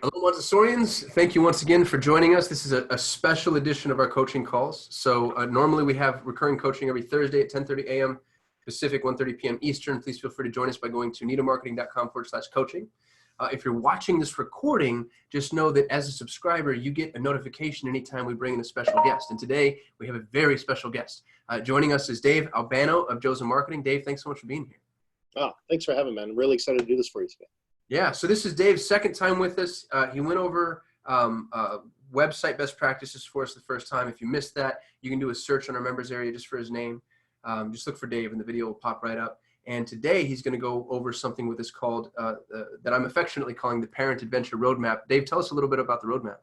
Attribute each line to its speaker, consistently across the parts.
Speaker 1: Hello, Montessorians. Thank you once again for joining us. This is a special edition of our coaching calls. So normally we have recurring coaching every Thursday at 10:30 a.m. Pacific, 1:30 p.m. Eastern. Please feel free to join us by going to nitamarketing.com/coaching. If you're watching this recording, just know that as a subscriber, you get a notification anytime we bring in a special guest. And today we have a very special guest. Joining us is Dave Albano of Joe's Marketing. Dave, thanks so much for being here.
Speaker 2: Oh, thanks for having me, man. I'm really excited to do this for you today.
Speaker 1: Yeah, so this is Dave's second time with us. He went over website best practices for us the first time. If you missed that, you can do a search on our members area just for his name. Just look for Dave and the video will pop right up. And today he's going to go over something with us called, that I'm affectionately calling the Parent Adventure Roadmap. Dave, tell us a little bit about the roadmap.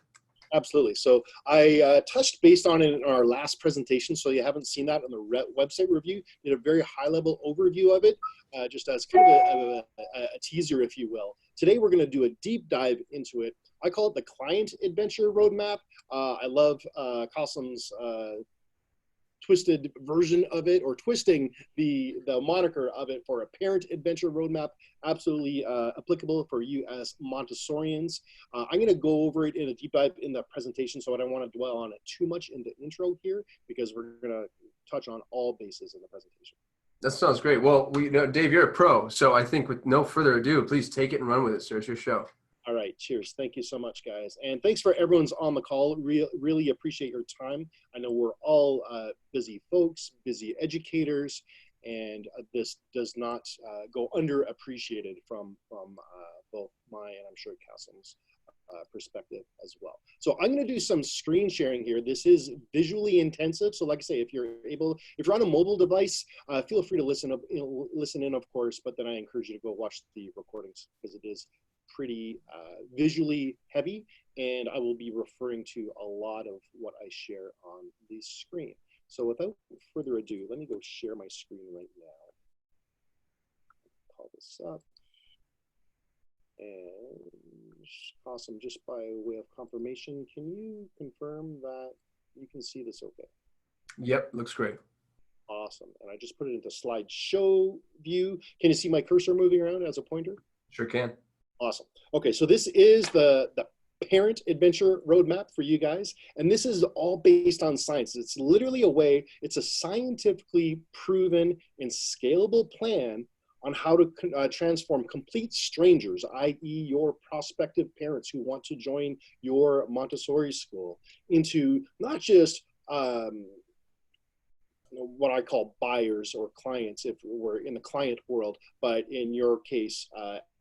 Speaker 2: Absolutely. So I touched based on it in our last presentation. So you haven't seen that on the website review. Did a very high level overview of it, just as kind of a teaser, if you will. Today we're going to do a deep dive into it. I call it the Client Adventure Roadmap. I love Qasim's twisted version of it, or twisting the moniker of it for a Parent Adventure Roadmap. Absolutely applicable for you as Montessorians. I'm going to go over it in a deep dive in the presentation, so I don't want to dwell on it too much in the intro here, because we're going to touch on all bases in the presentation.
Speaker 1: That sounds great. Well, Dave, you're a pro, so I think with no further ado, please take it and run with it, sir. It's your show.
Speaker 2: All right, cheers. Thank you so much, guys. And thanks for everyone's on the call. Really appreciate your time. I know we're all busy folks, busy educators, and this does not go underappreciated from both my and I'm sure Qasim's perspective as well. So I'm going to do some screen sharing here. This is visually intensive. So like I say, if you're on a mobile device, feel free to listen in, of course, but then I encourage you to go watch the recordings because it is pretty visually heavy, and I will be referring to a lot of what I share on the screen. So without further ado, let me go share my screen right now. Call this up. And awesome, just by way of confirmation, can you confirm that you can see this okay?
Speaker 1: Yep, looks great.
Speaker 2: Awesome, and I just put it into slideshow view. Can you see my cursor moving around as a pointer?
Speaker 1: Sure can. Awesome.
Speaker 2: Okay, so this is the Parent Adventure Roadmap for you guys, and this is all based on science. It's literally it's a scientifically proven and scalable plan on how to transform complete strangers, i.e. your prospective parents who want to join your Montessori school, into not just what I call buyers or clients if we're in the client world, but in your case,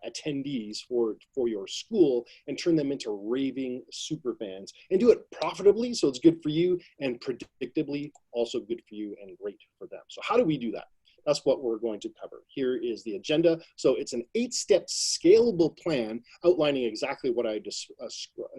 Speaker 2: attendees for your school, and turn them into raving super fans, and do it profitably so it's good for you, and predictably also good for you and great for them. So how do we do that? That's what we're going to cover. Here is the agenda. So it's an 8-step scalable plan outlining exactly what I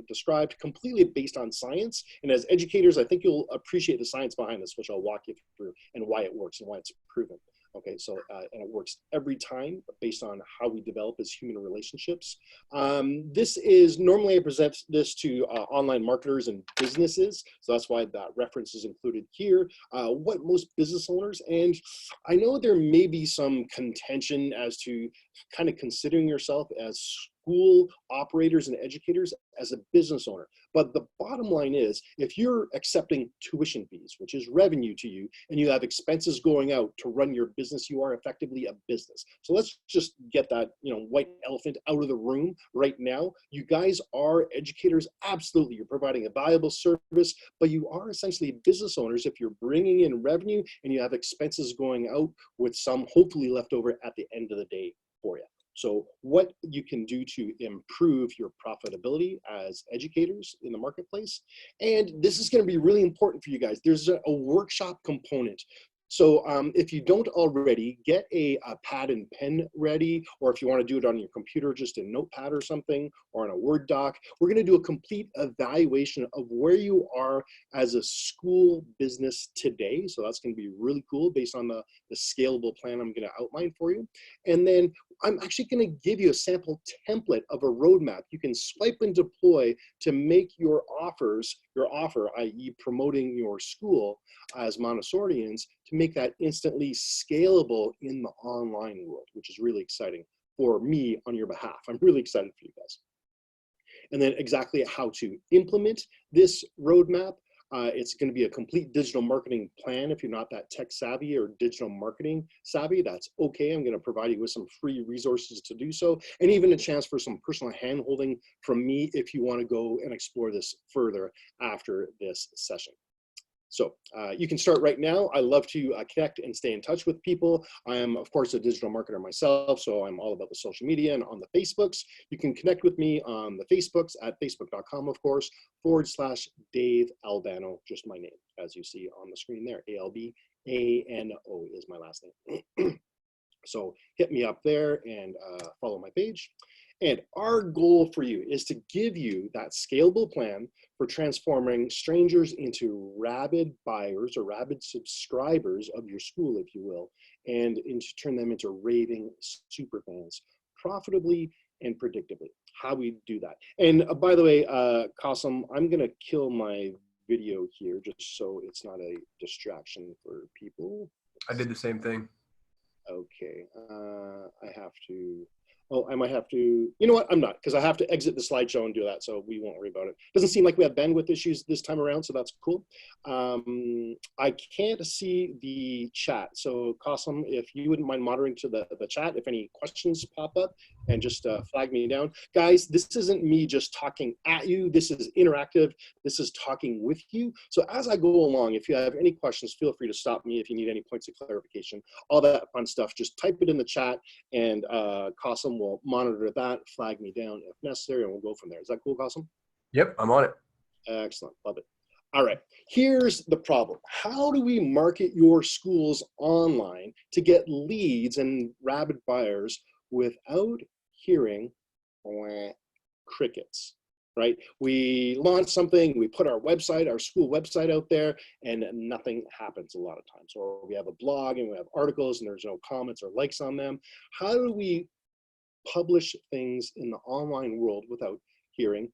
Speaker 2: described, completely based on science. And as educators, I think you'll appreciate the science behind this, which I'll walk you through, and why it works and why it's proven. Okay, so, and it works every time based on how we develop as human relationships. Normally I present this to online marketers and businesses. So that's why that reference is included here. What most business owners, and I know there may be some contention as to kind of considering yourself as school operators and educators as a business owner. But the bottom line is, if you're accepting tuition fees, which is revenue to you, and you have expenses going out to run your business, you are effectively a business. So let's just get that white elephant out of the room right now. You guys are educators, absolutely. You're providing a valuable service, but you are essentially business owners if you're bringing in revenue and you have expenses going out with some hopefully left over at the end of the day for you. So what you can do to improve your profitability as educators in the marketplace. And this is going to be really important for you guys. There's a workshop component. So if you don't already, get a pad and pen ready, or if you want to do it on your computer, just a notepad or something, or on a Word doc. We're going to do a complete evaluation of where you are as a school business today. So that's going to be really cool based on the scalable plan I'm going to outline for you. And then I'm actually going to give you a sample template of a roadmap you can swipe and deploy to make your offer, i.e. promoting your school as Montessorians, to make that instantly scalable in the online world, which is really exciting for me on your behalf. I'm really excited for you guys. and then exactly how to implement this roadmap. It's going to be a complete digital marketing plan. If you're not that tech savvy or digital marketing savvy, that's okay. I'm going to provide you with some free resources to do so, and even a chance for some personal hand-holding from me if you want to go and explore this further after this session. So you can start right now. I love to connect and stay in touch with people. I am, of course, a digital marketer myself, so I'm all about the social media and on the Facebooks. You can connect with me on the Facebooks at facebook.com, of course, /Dave Albano, just my name, as you see on the screen there. ALBANO is my last name. So hit me up there and follow my page. And our goal for you is to give you that scalable plan for transforming strangers into rabid buyers or rabid subscribers of your school, if you will, and turn them into raving superfans profitably and predictably. How we do that. And by the way, Qasim, I'm going to kill my video here just so it's not a distraction for people.
Speaker 1: I did the same thing.
Speaker 2: Okay, I have to. Oh, I might have to, you know what, I'm not, because I have to exit the slideshow and do that, so we won't worry about it. Doesn't seem like we have bandwidth issues this time around, so that's cool. I can't see the chat, so Qasim, if you wouldn't mind moderating to the chat, if any questions pop up, and just flag me down. Guys, this isn't me just talking at you, this is interactive, this is talking with you. So as I go along, if you have any questions, feel free to stop me if you need any points of clarification, all that fun stuff, just type it in the chat, and Qasim will monitor that, flag me down if necessary, and we'll go from there. Is that cool, Qasim?
Speaker 1: Yep, I'm on it.
Speaker 2: Excellent, love it. All right, here's the problem. How do we market your schools online to get leads and rabid buyers without hearing crickets, right? We launch something, we put our website, our school website out there, and nothing happens a lot of times. Or we have a blog and we have articles and there's no comments or likes on them. How do we publish things in the online world without hearing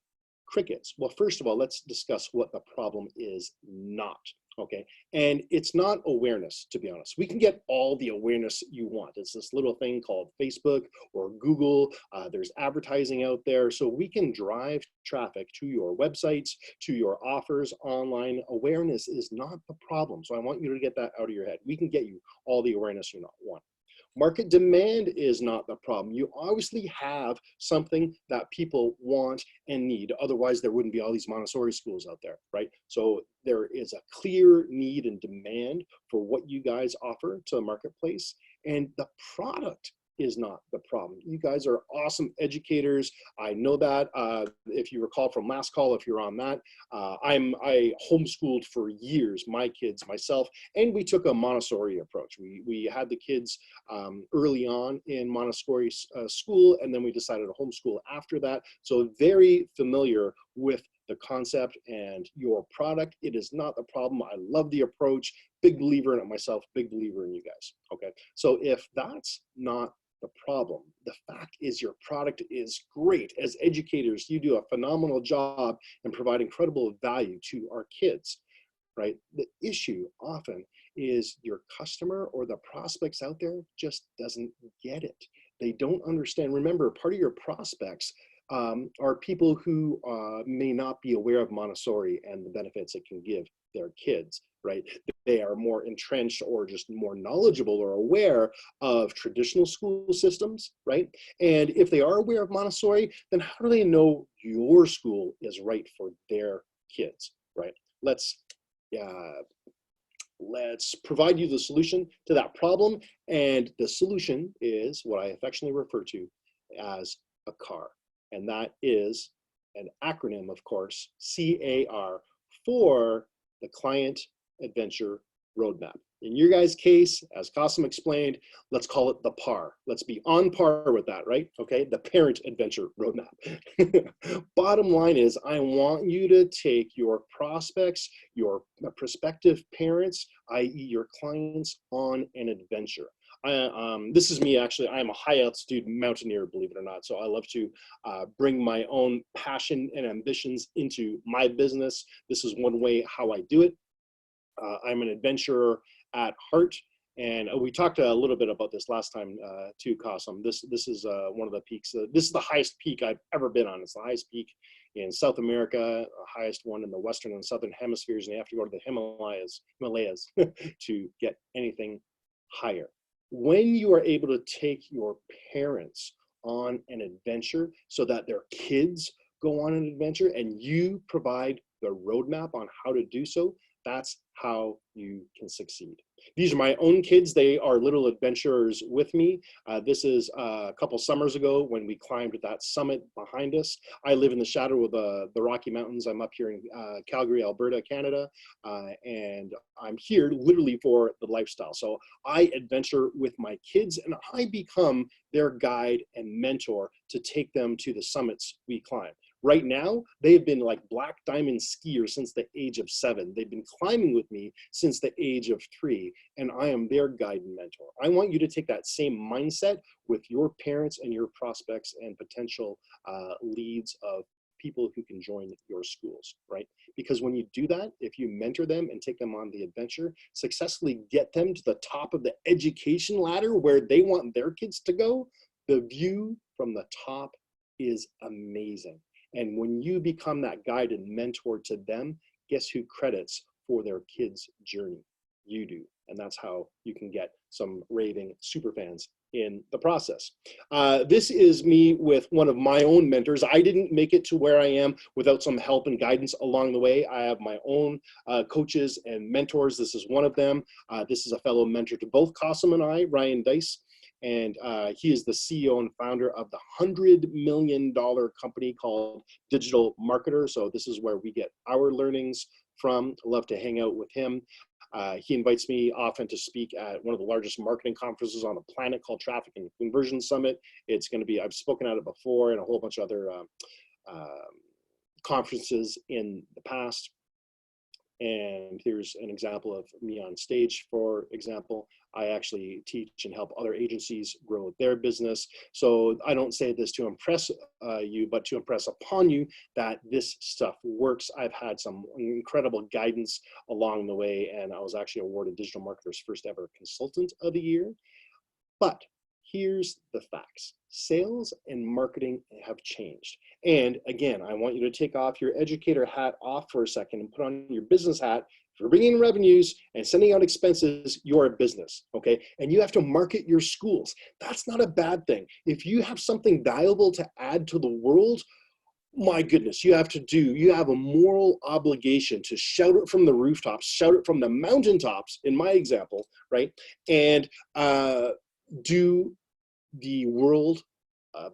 Speaker 2: crickets? Well, first of all, let's discuss what the problem is not, okay? And it's not awareness, to be honest. We can get all the awareness you want. It's this little thing called Facebook or Google. There's advertising out there. So we can drive traffic to your websites, to your offers online. Awareness is not the problem. So I want you to get that out of your head. We can get you all the awareness you want. Market demand is not the problem. You obviously have something that people want and need. Otherwise, there wouldn't be all these Montessori schools out there, right? So there is a clear need and demand for what you guys offer to the marketplace. And the product is not the problem. You guys are awesome educators. I know that. If you recall from last call, if you're on that, I homeschooled for years, my kids, myself, and we took a Montessori approach. We had the kids early on in Montessori school, and then we decided to homeschool after that. So very familiar with the concept and your product. It is not the problem. I love the approach. Big believer in it myself, big believer in you guys. Okay, so if that's not the problem, the fact is your product is great. As educators, you do a phenomenal job and provide incredible value to our kids, right? The issue often is your customer or the prospects out there just doesn't get it. They don't understand. Remember, part of your prospects are people who may not be aware of Montessori and the benefits it can give their kids, right? They are more entrenched or just more knowledgeable or aware of traditional school systems, right? And if they are aware of Montessori, then how do they know your school is right for their kids, right? Let's provide you the solution to that problem. And the solution is what I affectionately refer to as a CAR. And that is an acronym, of course, CAR, for the Client Adventure Roadmap. In your guys' case, as Qasim explained, let's call it the PAR. Let's be on par with that, right? Okay, the Parent Adventure Roadmap. Bottom line is, I want you to take your prospects, your prospective parents, i.e. your clients, on an adventure. This is me, actually. I am a high altitude mountaineer, believe it or not. So I love to bring my own passion and ambitions into my business. This is one way how I do it. I'm an adventurer at heart, And we talked a little bit about this last time too, Kasim. This is one of the peaks. This is the highest peak I've ever been on. It's the highest peak in South America, highest one in the Western and Southern hemispheres, and you have to go to the Himalayas to get anything higher. When you are able to take your parents on an adventure so that their kids go on an adventure and you provide the roadmap on how to do so, that's how you can succeed. These are my own kids. They are little adventurers with me. This is a couple summers ago when we climbed that summit behind us. I live in the shadow of the Rocky Mountains. I'm up here in Calgary, Alberta, Canada, and I'm here literally for the lifestyle. So I adventure with my kids and I become their guide and mentor to take them to the summits we climb. Right now, they've been like black diamond skiers since the age of 7. They've been climbing with me since the age of 3, and I am their guide and mentor. I want you to take that same mindset with your parents and your prospects and potential leads of people who can join your schools, right? Because when you do that, if you mentor them and take them on the adventure, successfully get them to the top of the education ladder where they want their kids to go, the view from the top is amazing. And when you become that guide and mentor to them, guess who credits for their kids' journey? You do. And that's how you can get some raving superfans in the process. This is me with one of my own mentors. I didn't make it to where I am without some help and guidance along the way. I have my own coaches and mentors. This is one of them. This is a fellow mentor to both Kasim and I, Ryan Dice. And he is the CEO and founder of the $100 million company called Digital Marketer. So this is where we get our learnings from. I love to hang out with him. He invites me often to speak at one of the largest marketing conferences on the planet called Traffic and Conversion Summit. It's going to be, I've spoken at it before and a whole bunch of other conferences in the past. And here's an example of me on stage, for example. I actually teach and help other agencies grow their business. So I don't say this to impress you, but to impress upon you that this stuff works. I've had some incredible guidance along the way, and I was actually awarded Digital Marketer's first ever Consultant of the Year. But here's the facts. Sales and marketing have changed. And again, I want you to take off your educator hat off for a second and put on your business hat. If you're bringing in revenues and sending out expenses, you're a business, okay? And you have to market your schools. That's not a bad thing. If you have something valuable to add to the world, my goodness, you have a moral obligation to shout it from the rooftops, shout it from the mountaintops, in my example, right? And do the world a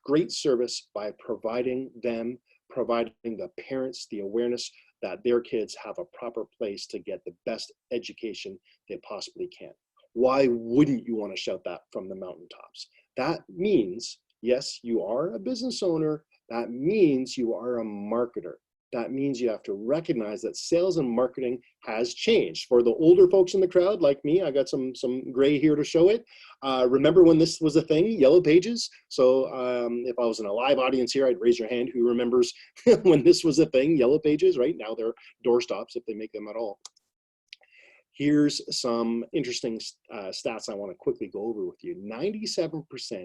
Speaker 2: great service by providing the parents the awareness that their kids have a proper place to get the best education they possibly can. Why wouldn't you want to shout that from the mountaintops? That means, yes, you are a business owner. That means you are a marketer. That means you have to recognize that sales and marketing has changed. For the older folks in the crowd, like me, I got some gray here to show it. Remember when this was a thing, Yellow Pages? So if I was in a live audience here, I'd raise your hand who remembers when this was a thing, Yellow Pages, right? Now they're doorstops if they make them at all. Here's some interesting stats I want to quickly go over with you. 97%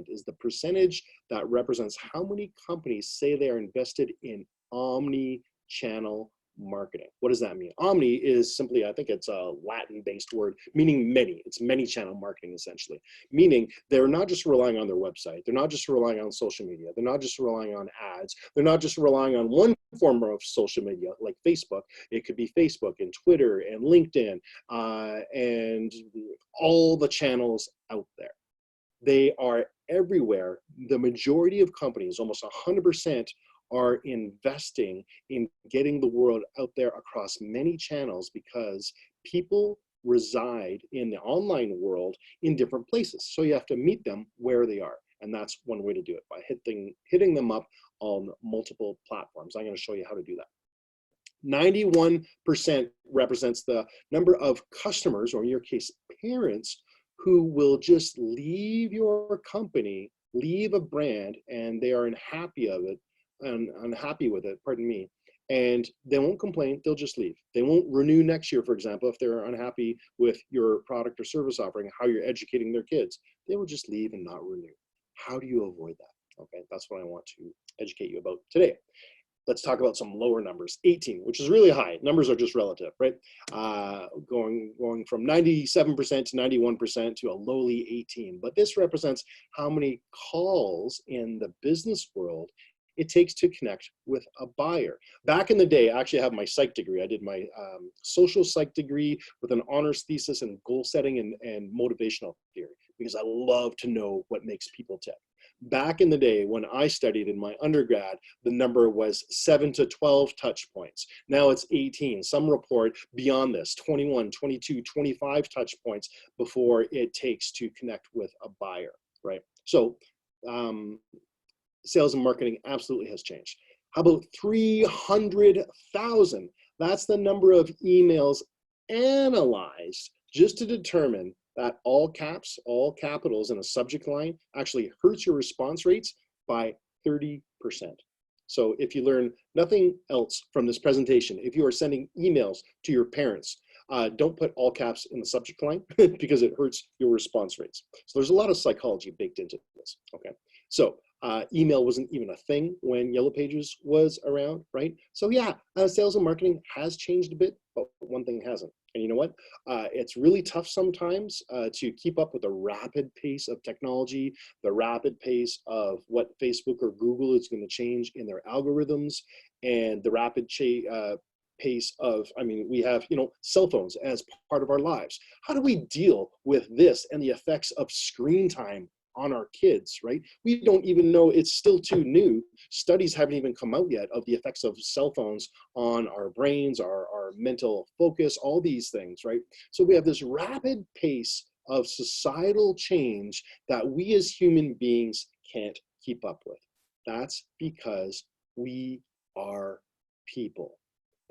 Speaker 2: is the percentage that represents how many companies say they are invested in omni-channel marketing. What does that mean? Omni is simply, I think it's a Latin-based word, meaning many. It's many-channel marketing, essentially. Meaning they're not just relying on their website. They're not just relying on social media. They're not just relying on ads. They're not just relying on one form of social media, like Facebook. It could be Facebook and Twitter and LinkedIn and all the channels out there. They are everywhere. The majority of companies, almost 100%, are investing in getting the world out there across many channels because people reside in the online world in different places. So you have to meet them where they are. And that's one way to do it, by hitting them up on multiple platforms. I'm going to show you how to do that. 91% represents the number of customers, or in your case, parents, who will just leave your company, leave a brand, and they are unhappy with it, pardon me, and they won't complain, they'll just leave. They won't renew next year, for example, if they're unhappy with your product or service offering, how you're educating their kids. They will just leave and not renew. How do you avoid that? Okay, that's what I want to educate you about today. Let's talk about some lower numbers. 18, which is really high. Numbers are just relative, right? Going from 97% to 91% to a lowly 18. But this represents how many calls in the business world it takes to connect with a buyer. Back in the day, I actually have my psych degree. I did my social psych degree with an honors thesis in goal setting and motivational theory, because I love to know what makes people tick. Back in the day when I studied in my undergrad, the number was 7 to 12 touch points. Now it's 18. Some report beyond this, 21, 22, 25 touch points before it takes to connect with a buyer, right? So sales and marketing absolutely has changed. How about 300,000? That's the number of emails analyzed just to determine that all caps, all capitals in a subject line actually hurts your response rates by 30%. So if you learn nothing else from this presentation, if you are sending emails to your parents, don't put all caps in the subject line because it hurts your response rates. So there's a lot of psychology baked into this, okay? So email wasn't even a thing when Yellow Pages was around, right? So yeah, sales and marketing has changed a bit, but one thing hasn't. And you know what? It's really tough sometimes to keep up with the rapid pace of technology, the rapid pace of what Facebook or Google is going to change in their algorithms, and the rapid pace of, I mean, we have, cell phones as part of our lives. How do we deal with this and the effects of screen time on our kids, right? We don't even know, it's still too new. Studies haven't even come out yet of the effects of cell phones on our brains, our mental focus, all these things, right? So we have this rapid pace of societal change that we as human beings can't keep up with. That's because we are people,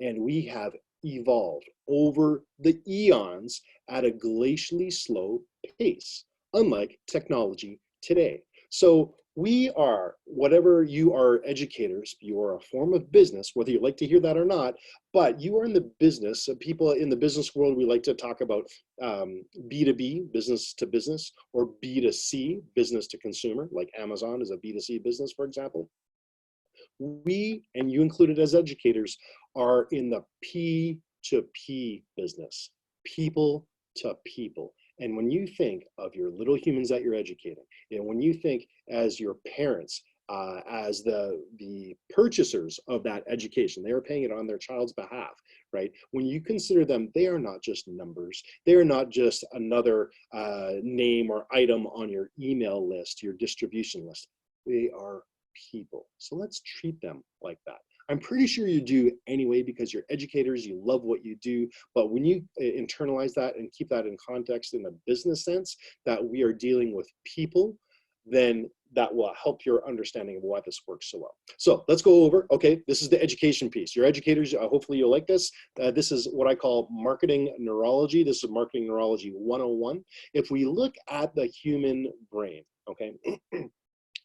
Speaker 2: and we have evolved over the eons at a glacially slow pace, unlike technology today. So we are, whatever you are educators, you are a form of business, whether you like to hear that or not, but you are in the business. People in the business world, we like to talk about B2B, business to business, or B2C, business to consumer, like Amazon is a B2C business, for example. We, and you included as educators, are in the P2P business, people to people. And when you think of your little humans that you're educating, and when you think as your parents, as the purchasers of that education, they are paying it on their child's behalf, right? When you consider them, they are not just numbers. They are not just another name or item on your email list, your distribution list. They are people. So let's treat them like that. I'm pretty sure you do anyway, because you're educators, you love what you do. But when you internalize that and keep that in context in a business sense, that we are dealing with people, then that will help your understanding of why this works so well. So let's go over, okay, this is the education piece. Your educators, hopefully you'll like this. This is what I call marketing neurology. This is marketing neurology 101. If we look at the human brain, okay,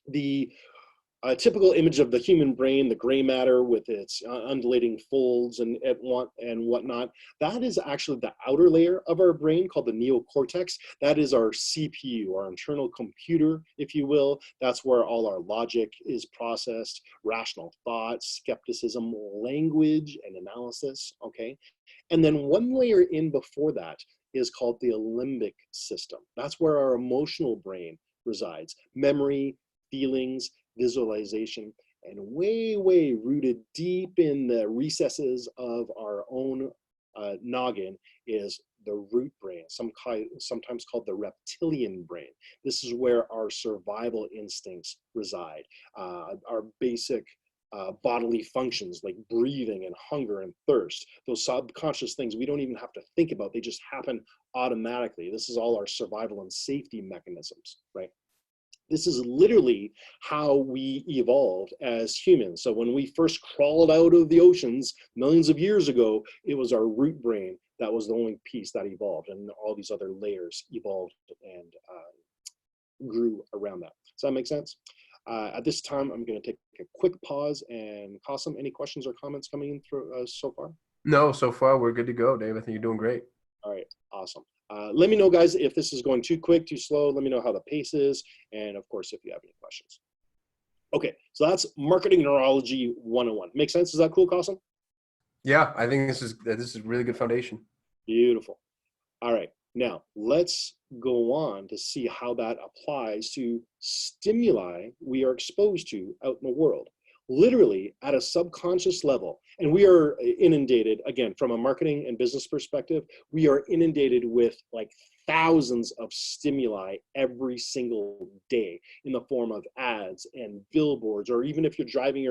Speaker 2: the typical image of the human brain, the gray matter with its undulating folds and whatnot, that is actually the outer layer of our brain called the neocortex. That is our CPU, our internal computer, if you will. That's where all our logic is processed, rational thought, skepticism, language, and analysis, okay? And then one layer in before that is called the limbic system. That's where our emotional brain resides. Memory, feelings, visualization, and way rooted deep in the recesses of our own noggin is the root brain, sometimes called the reptilian brain. This is where our survival instincts reside, our basic bodily functions like breathing and hunger and thirst, those subconscious things we don't even have to think about, they just happen automatically. This is all our survival and safety mechanisms, right? This is literally how we evolved as humans. So when we first crawled out of the oceans millions of years ago, it was our root brain that was the only piece that evolved, and all these other layers evolved and grew around that. Does that make sense? At this time, I'm going to take a quick pause. And Qasim, any questions or comments coming in through so far?
Speaker 1: No, so far we're good to go, Dave. I think you're doing great.
Speaker 2: All right, awesome. Let me know, guys, if this is going too quick, too slow. Let me know how the pace is. And of course, if you have any questions. Okay, so that's Marketing Neurology 101. Make sense? Is that cool, Qasim?
Speaker 1: Yeah, I think this is really good foundation.
Speaker 2: Beautiful. All right, now let's go on to see how that applies to stimuli we are exposed to out in the world, literally at a subconscious level. And we are inundated, again, from a marketing and business perspective, we are inundated with like thousands of stimuli every single day in the form of ads and billboards, or even if you're driving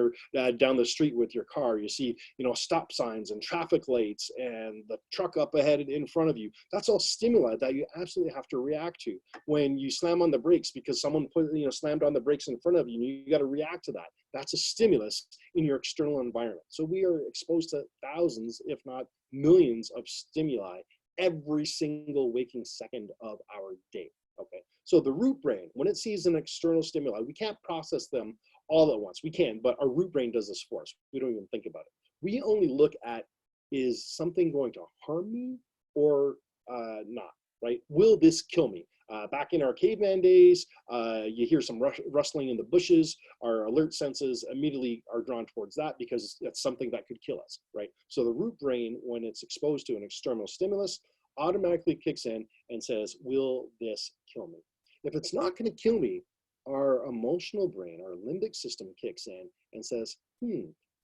Speaker 2: down the street with your car, you see, stop signs and traffic lights and the truck up ahead in front of you. That's all stimuli that you absolutely have to react to. When you slam on the brakes because someone slammed on the brakes in front of you, you got to react to that. That's a stimulus in your external environment. So we are exposed to thousands, if not millions, of stimuli every single waking second of our day. Okay, so the root brain, when it sees an external stimuli, we can't process them all at once. We can, but our root brain does this for us. We don't even think about it. We only look at, is something going to harm me or not, right? Will this kill me? Back in our caveman days, you hear some rustling in the bushes. Our alert senses immediately are drawn towards that because that's something that could kill us, right? So the root brain, when it's exposed to an external stimulus, automatically kicks in and says, will this kill me? If it's not going to kill me, our emotional brain, our limbic system kicks in and says,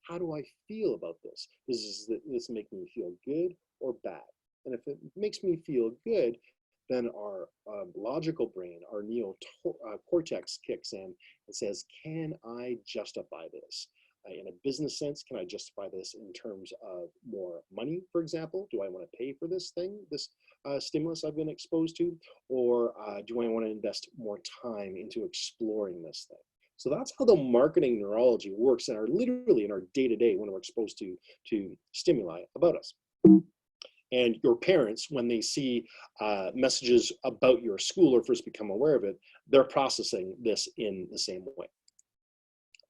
Speaker 2: how do I feel about this? Does this make me feel good or bad? And if it makes me feel good, then our logical brain, our neocortex kicks in and says, can I justify this? In a business sense, can I justify this in terms of more money, for example? Do I want to pay for this thing, this stimulus I've been exposed to? Or do I want to invest more time into exploring this thing? So that's how the marketing neurology works literally in our day-to-day when we're exposed to stimuli about us. And your parents, when they see messages about your school or first become aware of it, they're processing this in the same way.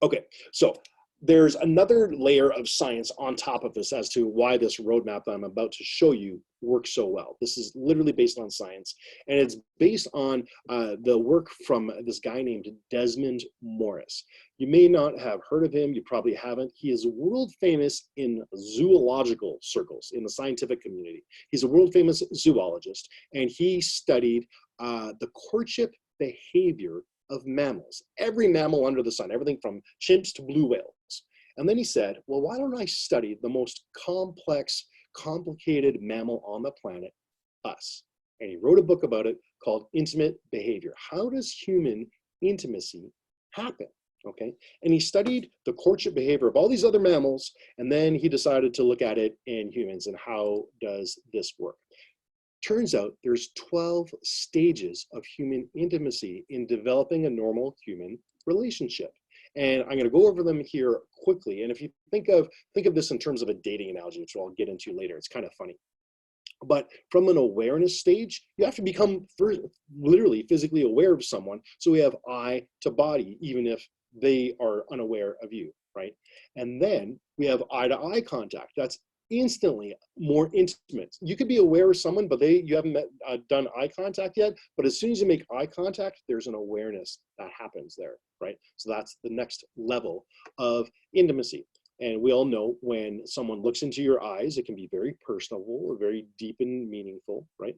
Speaker 2: Okay, so there's another layer of science on top of this as to why this roadmap that I'm about to show you works so well. This is literally based on science, and it's based on the work from this guy named Desmond Morris. You may not have heard of him, you probably haven't. He is world famous in zoological circles, in the scientific community. He's a world famous zoologist, and he studied the courtship behavior of mammals, every mammal under the sun, everything from chimps to blue whales. And then he said, well, why don't I study the most complex, complicated mammal on the planet, us? And he wrote a book about it called Intimate Behavior. How does human intimacy happen? Okay, and he studied the courtship behavior of all these other mammals, and then he decided to look at it in humans and how does this work. Turns out there's 12 stages of human intimacy in developing a normal human relationship. And I'm going to go over them here quickly. And if you think of this in terms of a dating analogy, which I'll get into later, it's kind of funny. But from an awareness stage, you have to become literally physically aware of someone. So we have eye to body, even if they are unaware of you, right? And then we have eye to eye contact. That's instantly more intimate. You could be aware of someone, but you haven't done eye contact yet. But as soon as you make eye contact, there's an awareness that happens there, right? So that's the next level of intimacy. And we all know when someone looks into your eyes, it can be very personable or very deep and meaningful, right?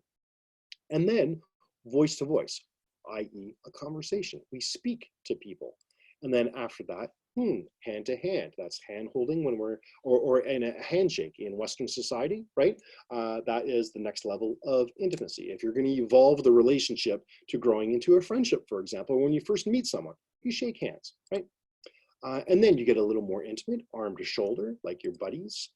Speaker 2: And then voice to voice, i.e. a conversation. We speak to people. And then after that, hand to hand. That's hand holding when we're, or in a handshake in Western society, right? That is the next level of intimacy. If you're going to evolve the relationship to growing into a friendship, for example, when you first meet someone, you shake hands, right? And then you get a little more intimate, arm to shoulder, like your buddies,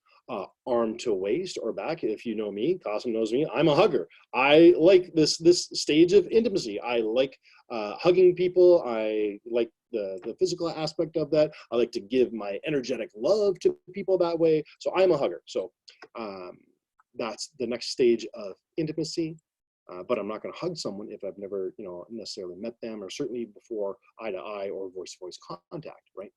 Speaker 2: arm to waist or back. If you know me, Qasim knows me, I'm a hugger. I like this stage of intimacy. I like hugging people. I like the physical aspect of that. I like to give my energetic love to people that way. So I'm a hugger. So that's the next stage of intimacy. But I'm not going to hug someone if I've never, necessarily met them, or certainly before eye to eye or voice to voice contact, right?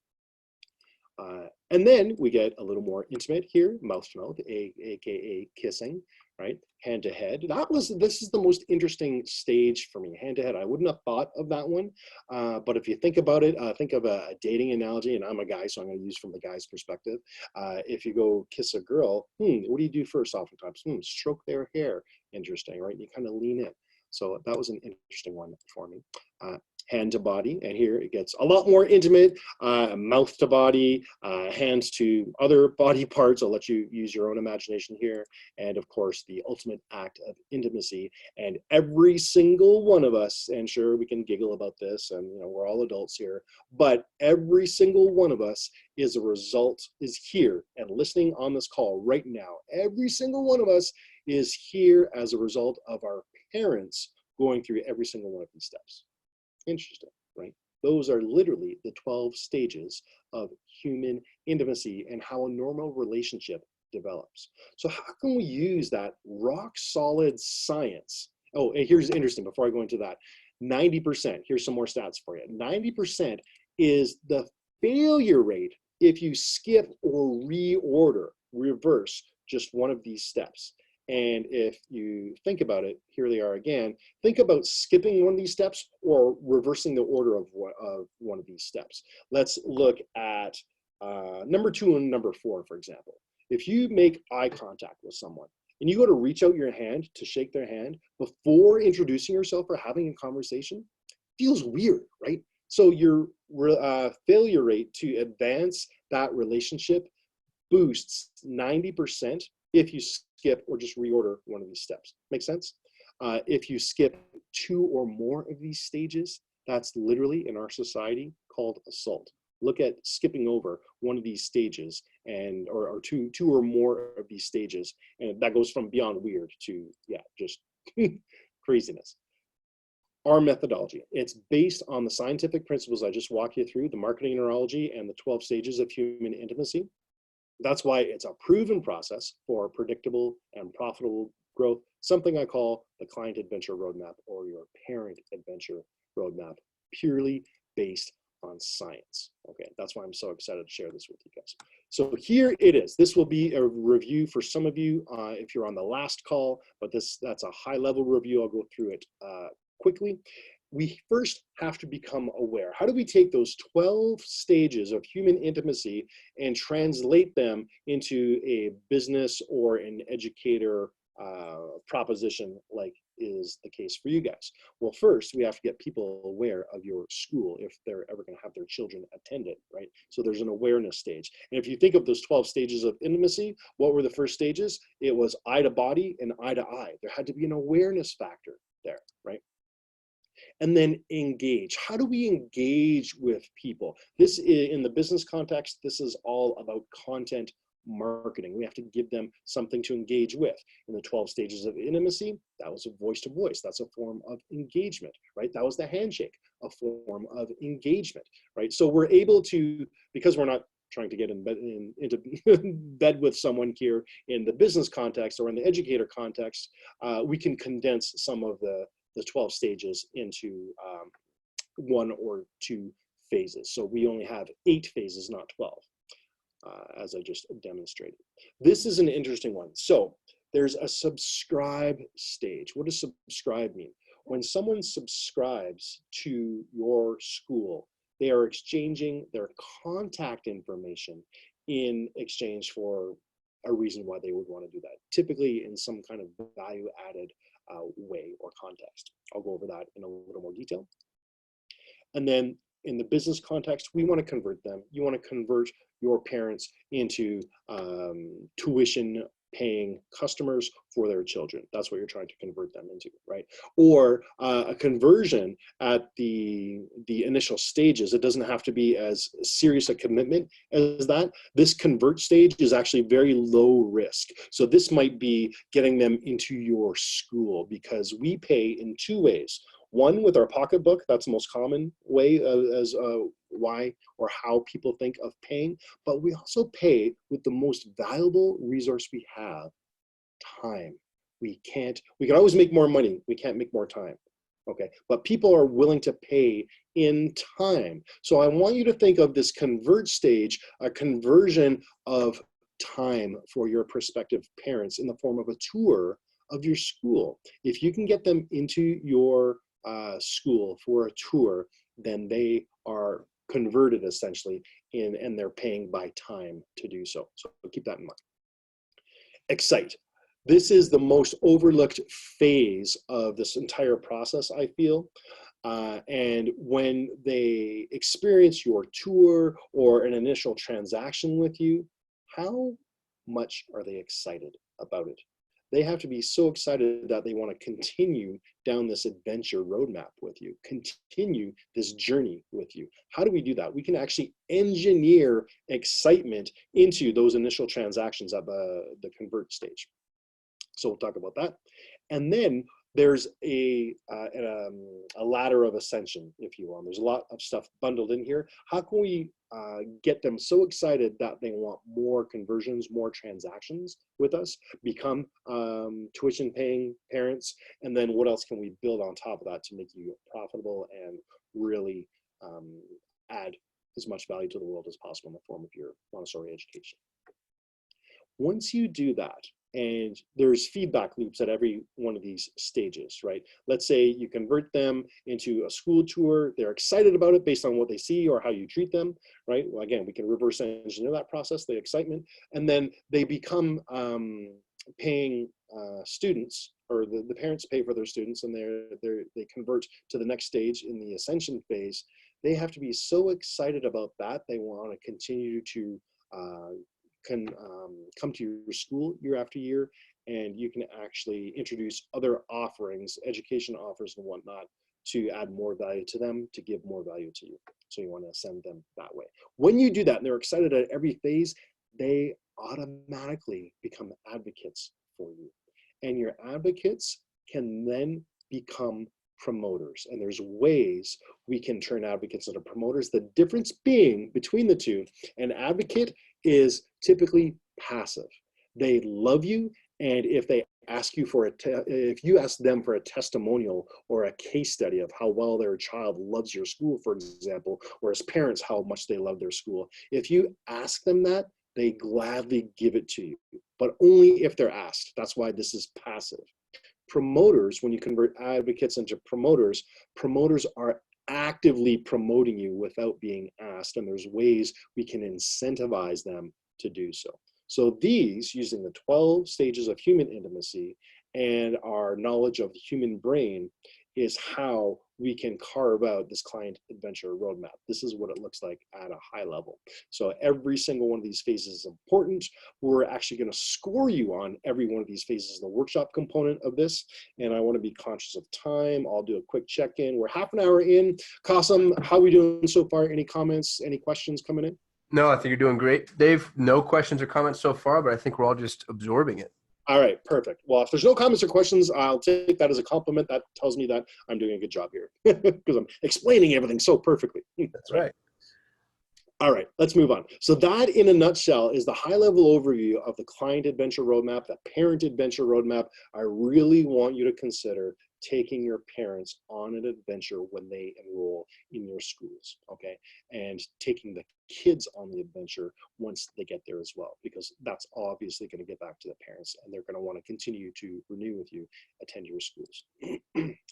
Speaker 2: And then we get a little more intimate here, mouth to mouth, aka kissing, right? Hand to head. This is the most interesting stage for me, hand to head. I wouldn't have thought of that one, but if you think about it, think of a dating analogy, and I'm a guy, so I'm going to use from the guy's perspective. If you go kiss a girl, what do you do first? Oftentimes, stroke their hair. Interesting, right? You kind of lean in. So that was an interesting one for me. Hand to body, and here it gets a lot more intimate, mouth to body, hands to other body parts. I'll let you use your own imagination here. And of course, the ultimate act of intimacy. And every single one of us, and sure, we can giggle about this, and we're all adults here, but every single one of us is here and listening on this call right now. Every single one of us is here as a result of our parents going through every single one of these steps. Interesting, right? Those are literally the 12 stages of human intimacy and how a normal relationship develops. So how can we use that rock solid science? Oh, and here's interesting, before I go into that, 90%, here's some more stats for you. 90% is the failure rate if you skip or reverse just one of these steps. And if you think about it, here they are again. Think about skipping one of these steps or reversing the order of one of these steps. Let's look at number 2 and number 4, for example. If you make eye contact with someone and you go to reach out your hand to shake their hand before introducing yourself or having a conversation, feels weird, right? So your failure rate to advance that relationship boosts 90% if you skip or just reorder one of these steps. Make sense? If you skip 2 or more of these stages, that's literally in our society called assault. Look at skipping over one of these stages or two or more of these stages, and that goes from beyond weird to just craziness. Our methodology, it's based on the scientific principles I just walked you through, the marketing neurology and the 12 stages of human intimacy. That's why it's a proven process for predictable and profitable growth, something I call the client adventure roadmap or your parent adventure roadmap, purely based on science. Okay, that's why I'm so excited to share this with you guys. So here it is. This will be a review for some of you if you're on the last call, but that's a high level review. I'll go through it quickly. We first have to become aware. How do we take those 12 stages of human intimacy and translate them into a business or an educator proposition like is the case for you guys? Well, first, we have to get people aware of your school if they're ever going to have their children attend it, right? So there's an awareness stage. And if you think of those 12 stages of intimacy, what were the first stages? It was eye to body and eye to eye. There had to be an awareness factor there, right? And then engage. How do we engage with people? This is, in the business context, this is all about content marketing. We have to give them something to engage with. In the 12 stages of intimacy, that was a voice to voice. That's a form of engagement, right? That was the handshake, a form of engagement, right? So we're able to, because we're not trying to get into bed with someone here in the business context or in the educator context, we can condense some of the 12 stages into 1 or 2 phases. So we only have 8 phases, not 12, as I just demonstrated. This is an interesting one. So there's a subscribe stage. What does subscribe mean? When someone subscribes to your school, they are exchanging their contact information in exchange for a reason why they would want to do that, typically in some kind of value added way or context. I'll go over that in a little more detail. And then in the business context, we want to convert them. You want to convert your parents into tuition paying customers for their children. That's what you're trying to convert them into, right? Or a conversion at the initial stages. It doesn't have to be as serious a commitment as that. This convert stage is actually very low risk. So this might be getting them into your school, because we pay in 2 ways. One, with our pocketbook. That's the most common way as why or how people think of paying. But we also pay with the most valuable resource we have, time. We can always make more money. We can't make more time. Okay, but people are willing to pay in time. So I want you to think of this convert stage, a conversion of time for your prospective parents in the form of a tour of your school. If you can get them into your school for a tour, then they are converted essentially and they're paying by time to do so. So keep that in mind. Excite. This is the most overlooked phase of this entire process, I feel. And when they experience your tour or an initial transaction with you, how much are they excited about it? They have to be so excited that they want to continue down this adventure roadmap with you, continue this journey with you. How do we do that? We can actually engineer excitement into those initial transactions at the convert stage. So we'll talk about that. And then there's a ladder of ascension, if you will. There's a lot of stuff bundled in here. How can we get them so excited that they want more conversions, more transactions with us, become tuition paying parents? And then what else can we build on top of that to make you profitable and really add as much value to the world as possible in the form of your Montessori education? Once you do that, and there's feedback loops at every one of these stages, right? Let's say you convert them into a school tour. They're excited about it based on what they see or how you treat them, right? Well, again, we can reverse engineer that process, the excitement, and then they become paying students, or the parents pay for their students, and they convert to the next stage in the ascension phase. They have to be so excited about that. They want to continue to come to your school year after year, and you can actually introduce other offerings, education offers and whatnot, to add more value to them, to give more value to you. So you want to send them that way. When you do that and they're excited at every phase, they automatically become advocates for you. And your advocates can then become promoters. And there's ways we can turn advocates into promoters. The difference being between the two, an advocate is typically passive. They love you, and if they ask you for if you ask them for a testimonial or a case study of how well their child loves your school, for example, or as parents how much they love their school, if you ask them that, they gladly give it to you, but only if they're asked. That's why this is passive. Promoters, when you convert advocates into promoters, promoters are actively promoting you without being asked, and there's ways we can incentivize them to do so. So these, using the 12 stages of human intimacy and our knowledge of the human brain, is how we can carve out this client adventure roadmap. This is what it looks like at a high level. So every single one of these phases is important. We're actually going to score you on every one of these phases in the workshop component of this. And I want to be conscious of time. I'll do a quick check-in. We're half an hour in. Qasim, how are we doing so far? Any comments, any questions coming in?
Speaker 1: No, I think you're doing great. Dave, no questions or comments so far, but I think we're all just absorbing it.
Speaker 2: All right, perfect. Well, if there's no comments or questions, I'll take that as a compliment. That tells me that I'm doing a good job here because I'm explaining everything so perfectly.
Speaker 1: That's right.
Speaker 2: All right, let's move on. So that, in a nutshell, is the high-level overview of the client adventure roadmap, the parent adventure roadmap. I really want you to consider taking your parents on an adventure when they enroll in your schools, okay? And taking the kids on the adventure once they get there as well, because that's obviously going to get back to the parents, and they're going to want to continue to renew with you, attend your schools.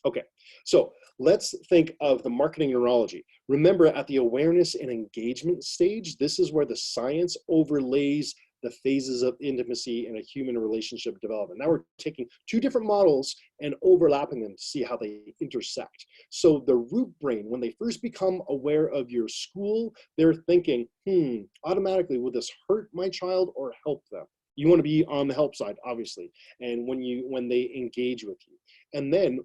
Speaker 2: Okay, so let's think of the marketing neurology. Remember, at the awareness and engagement stage, this is where the science overlays the phases of intimacy in a human relationship development. Now we're taking two different models and overlapping them to see how they intersect. So the root brain, when they first become aware of your school, they're thinking, automatically, will this hurt my child or help them? You want to be on the help side, obviously. And when they engage with you. And then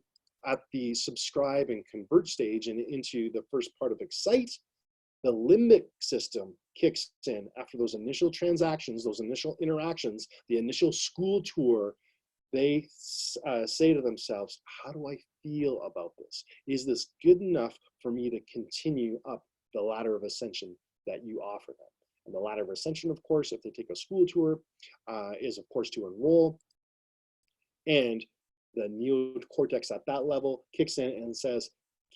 Speaker 2: at the subscribe and convert stage and into the first part of excite, the limbic system kicks in after those initial transactions, those initial interactions, the initial school tour. They say to themselves, how do I feel about this? Is this good enough for me to continue up the ladder of ascension that you offer them? And the ladder of ascension, of course, if they take a school tour, is of course to enroll And the neocortex at that level kicks in and says,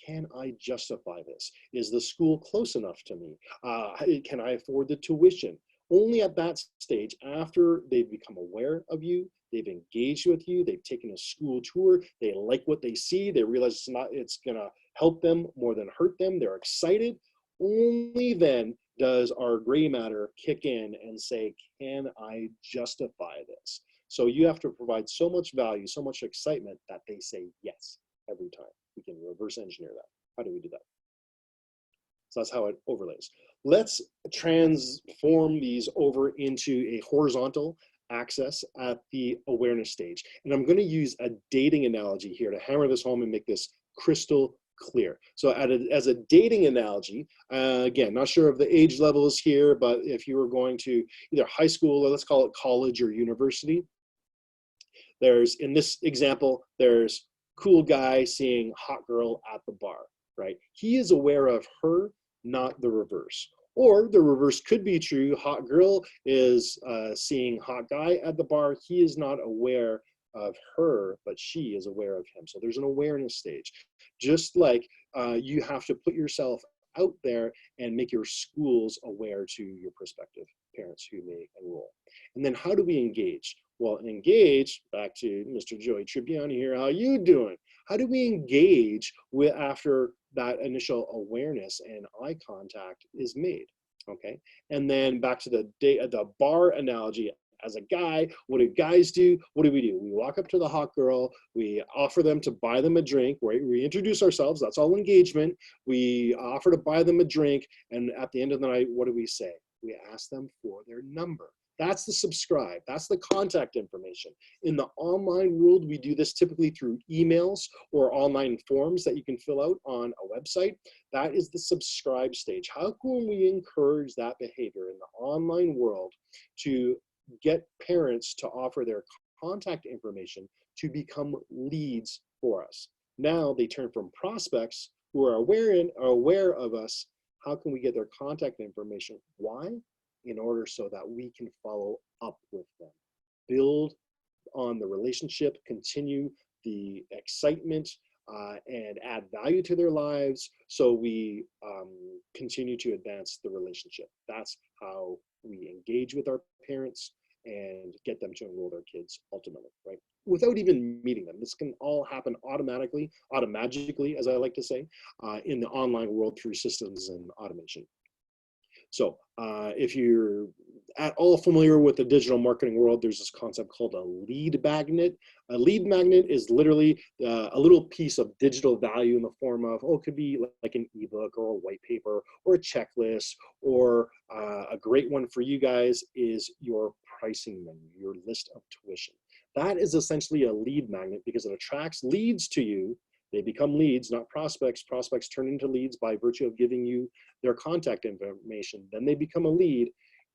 Speaker 2: can I justify this? Is the school close enough to me? Can I afford the tuition? Only at that stage, after they've become aware of you, they've engaged with you, they've taken a school tour, they like what they see, they realize it's gonna help them more than hurt them, they're excited, only then does our gray matter kick in and say, can I justify this? So you have to provide so much value, so much excitement that they say yes every time. We can reverse engineer that. How do we do that? So that's how it overlays. Let's transform these over into a horizontal axis at the awareness stage. And I'm going to use a dating analogy here to hammer this home and make this crystal clear. So as a dating analogy, again, not sure of the age levels here, but if you were going to either high school or let's call it college or university, there's, in this example, there's cool guy seeing hot girl at the bar, right? He is aware of her, not the reverse. Or the reverse could be true. Hot girl is seeing hot guy at the bar. He is not aware of her, but she is aware of him. So there's an awareness stage. Just like you have to put yourself out there and make your schools aware to your prospective parents who may enroll. And then how do we engage? Well, engage, back to Mr. Joey Tribbiani here, how you doing? How do we engage with after that initial awareness and eye contact is made, okay? And then back to the bar analogy, as a guy, what do guys do? What do? We walk up to the hot girl, we offer them to buy them a drink, right? We introduce ourselves, that's all engagement. We offer to buy them a drink, and at the end of the night, what do we say? We ask them for their number. That's the subscribe. That's the contact information. In the online world, we do this typically through emails or online forms that you can fill out on a website. That is the subscribe stage. How can we encourage that behavior in the online world to get parents to offer their contact information to become leads for us? Now they turn from prospects who are aware of us. How can we get their contact information? Why? In order so that we can follow up with them, build on the relationship, continue the excitement, and add value to their lives so we continue to advance the relationship. That's how we engage with our parents and get them to enroll their kids ultimately, right? Without even meeting them. This can all happen automatically, automagically, as I like to say, in the online world through systems and automation. So if you're at all familiar with the digital marketing world, there's this concept called a lead magnet. A lead magnet is literally a little piece of digital value in the form of, it could be like an ebook or a white paper or a checklist, or a great one for you guys is your pricing menu, your list of tuition. That is essentially a lead magnet because it attracts leads to you. They become leads, not prospects. Prospects turn into leads by virtue of giving you their contact information. Then they become a lead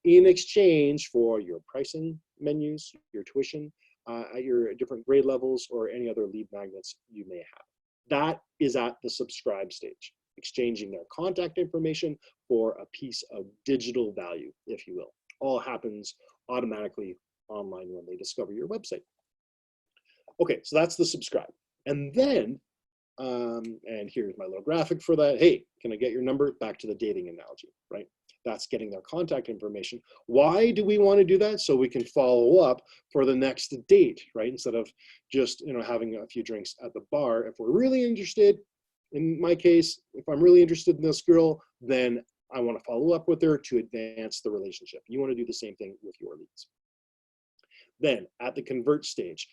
Speaker 2: in exchange for your pricing menus, your tuition at your different grade levels, or any other lead magnets you may have. That is at the subscribe stage, exchanging their contact information for a piece of digital value, if you will. All happens automatically online when they discover your website. Okay, so that's the subscribe. And then and here's my little graphic for that. Hey, can I get your number? Back to the dating analogy, right? That's getting their contact information. Why do we want to do that? So we can follow up for the next date, right? Instead of just, having a few drinks at the bar. If we're really interested, in my case, if I'm really interested in this girl, then I want to follow up with her to advance the relationship. You want to do the same thing with your leads. Then at the convert stage,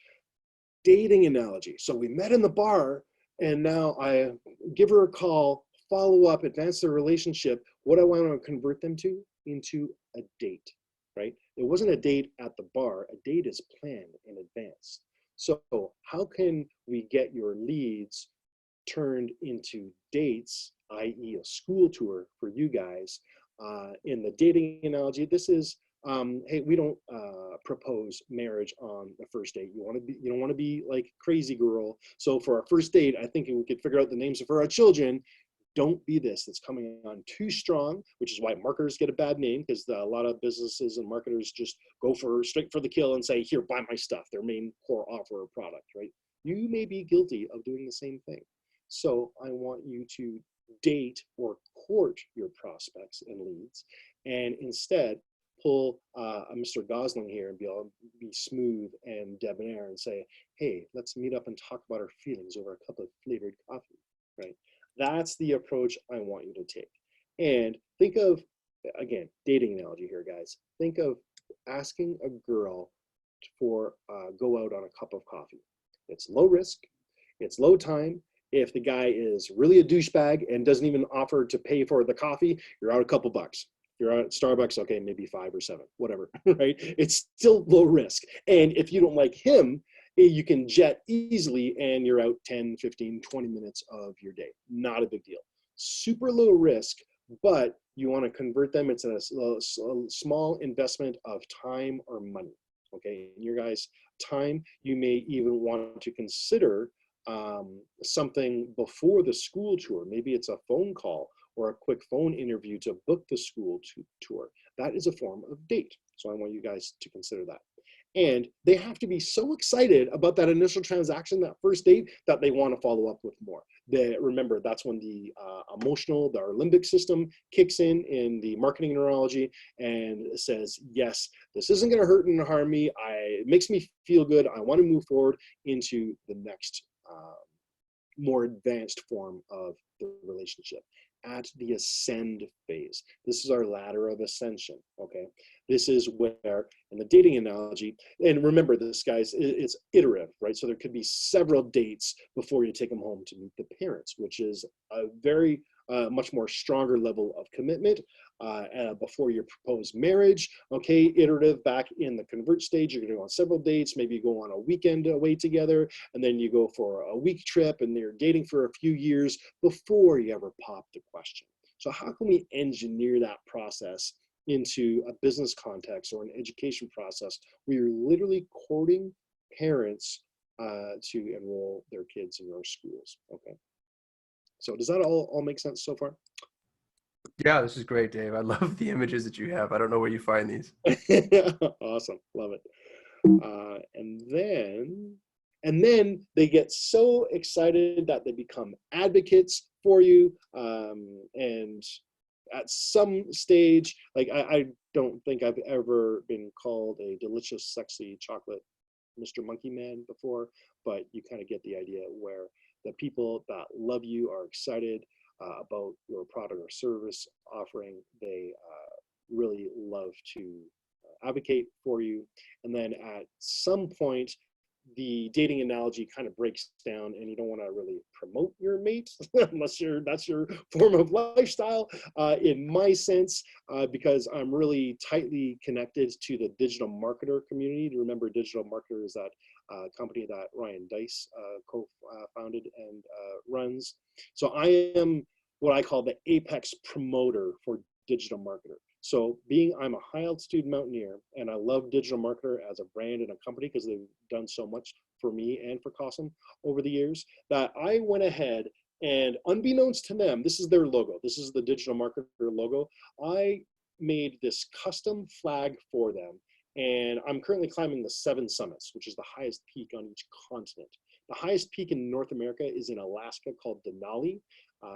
Speaker 2: dating analogy. So we met in the bar, and now I give her a call, follow up, advance the relationship. What I want to convert them to into a date, right? It wasn't a date at the bar. A date is planned in advance. So how can we get your leads turned into dates, i.e. a school tour for you guys? In the dating analogy, this is, hey, we don't propose marriage on the first date. You don't want to be like crazy girl. So for our first date, I think we could figure out the names of our children, Don't be this that's coming on too strong, which is why marketers get a bad name, because a lot of businesses and marketers just go straight for the kill and say, here, buy my stuff, their main core offer or product, right? You may be guilty of doing the same thing. So I want you to date or court your prospects and leads, and instead pull a Mr. Gosling here and be smooth and debonair and say, hey, let's meet up and talk about our feelings over a cup of flavored coffee, right? That's the approach I want you to take. And think of, again, dating analogy here, guys. Think of asking a girl for go out on a cup of coffee. It's low risk, it's low time. If the guy is really a douchebag and doesn't even offer to pay for the coffee, you're out a couple bucks. You're out at Starbucks, okay, maybe 5 or 7, whatever, right? It's still low risk. And if you don't like him, you can jet easily and you're out 10, 15, 20 minutes of your day. Not a big deal. Super low risk, but you want to convert them into a small investment of time or money, okay? In your guys' time, you may even want to consider something before the school tour. Maybe it's a phone call or a quick phone interview to book the school tour. That is a form of date. So I want you guys to consider that. And they have to be so excited about that initial transaction, that first date, that they want to follow up with more. Remember, that's when the our limbic system kicks in the marketing neurology and says, yes, this isn't going to hurt and harm me. It makes me feel good. I want to move forward into the next more advanced form of the relationship. At the ascend phase. This is our ladder of ascension, okay? This is where, in the dating analogy, and remember this, guys, it's iterative, right? So there could be several dates before you take them home to meet the parents, which is a very much more stronger level of commitment before your proposed marriage, okay? Iterative back in the convert stage, you're gonna go on several dates, maybe you go on a weekend away together, and then you go for a week trip, and you're dating for a few years before you ever pop the question. So how can we engineer that process into a business context or an education process where you're literally courting parents to enroll their kids in your schools, okay? So does that all make sense so far?
Speaker 1: Yeah, this is great, Dave. I love the images that you have. I don't know where you find these.
Speaker 2: Awesome, love it. And then they get so excited that they become advocates for you. And at some stage, like I don't think I've ever been called a delicious, sexy chocolate Mr. Monkey Man before, but you kind of get the idea where the people that love you are excited about your product or service offering. They really love to advocate for you. And then at some point, the dating analogy kind of breaks down and you don't want to really promote your mate unless that's your form of lifestyle, in my sense, because I'm really tightly connected to the digital marketer community. Do you remember Digital Marketer is that company that Ryan Dice co-founded and runs? So I am what I call the apex promoter for digital marketer. So I'm a high altitude mountaineer, and I love Digital Marketer as a brand and a company because they've done so much for me and for Cosm over the years, that I went ahead and, unbeknownst to them, this is their logo. This is the Digital Marketer logo. I made this custom flag for them, and I'm currently climbing the 7 summits, which is the highest peak on each continent. The highest peak in North America is in Alaska, called Denali.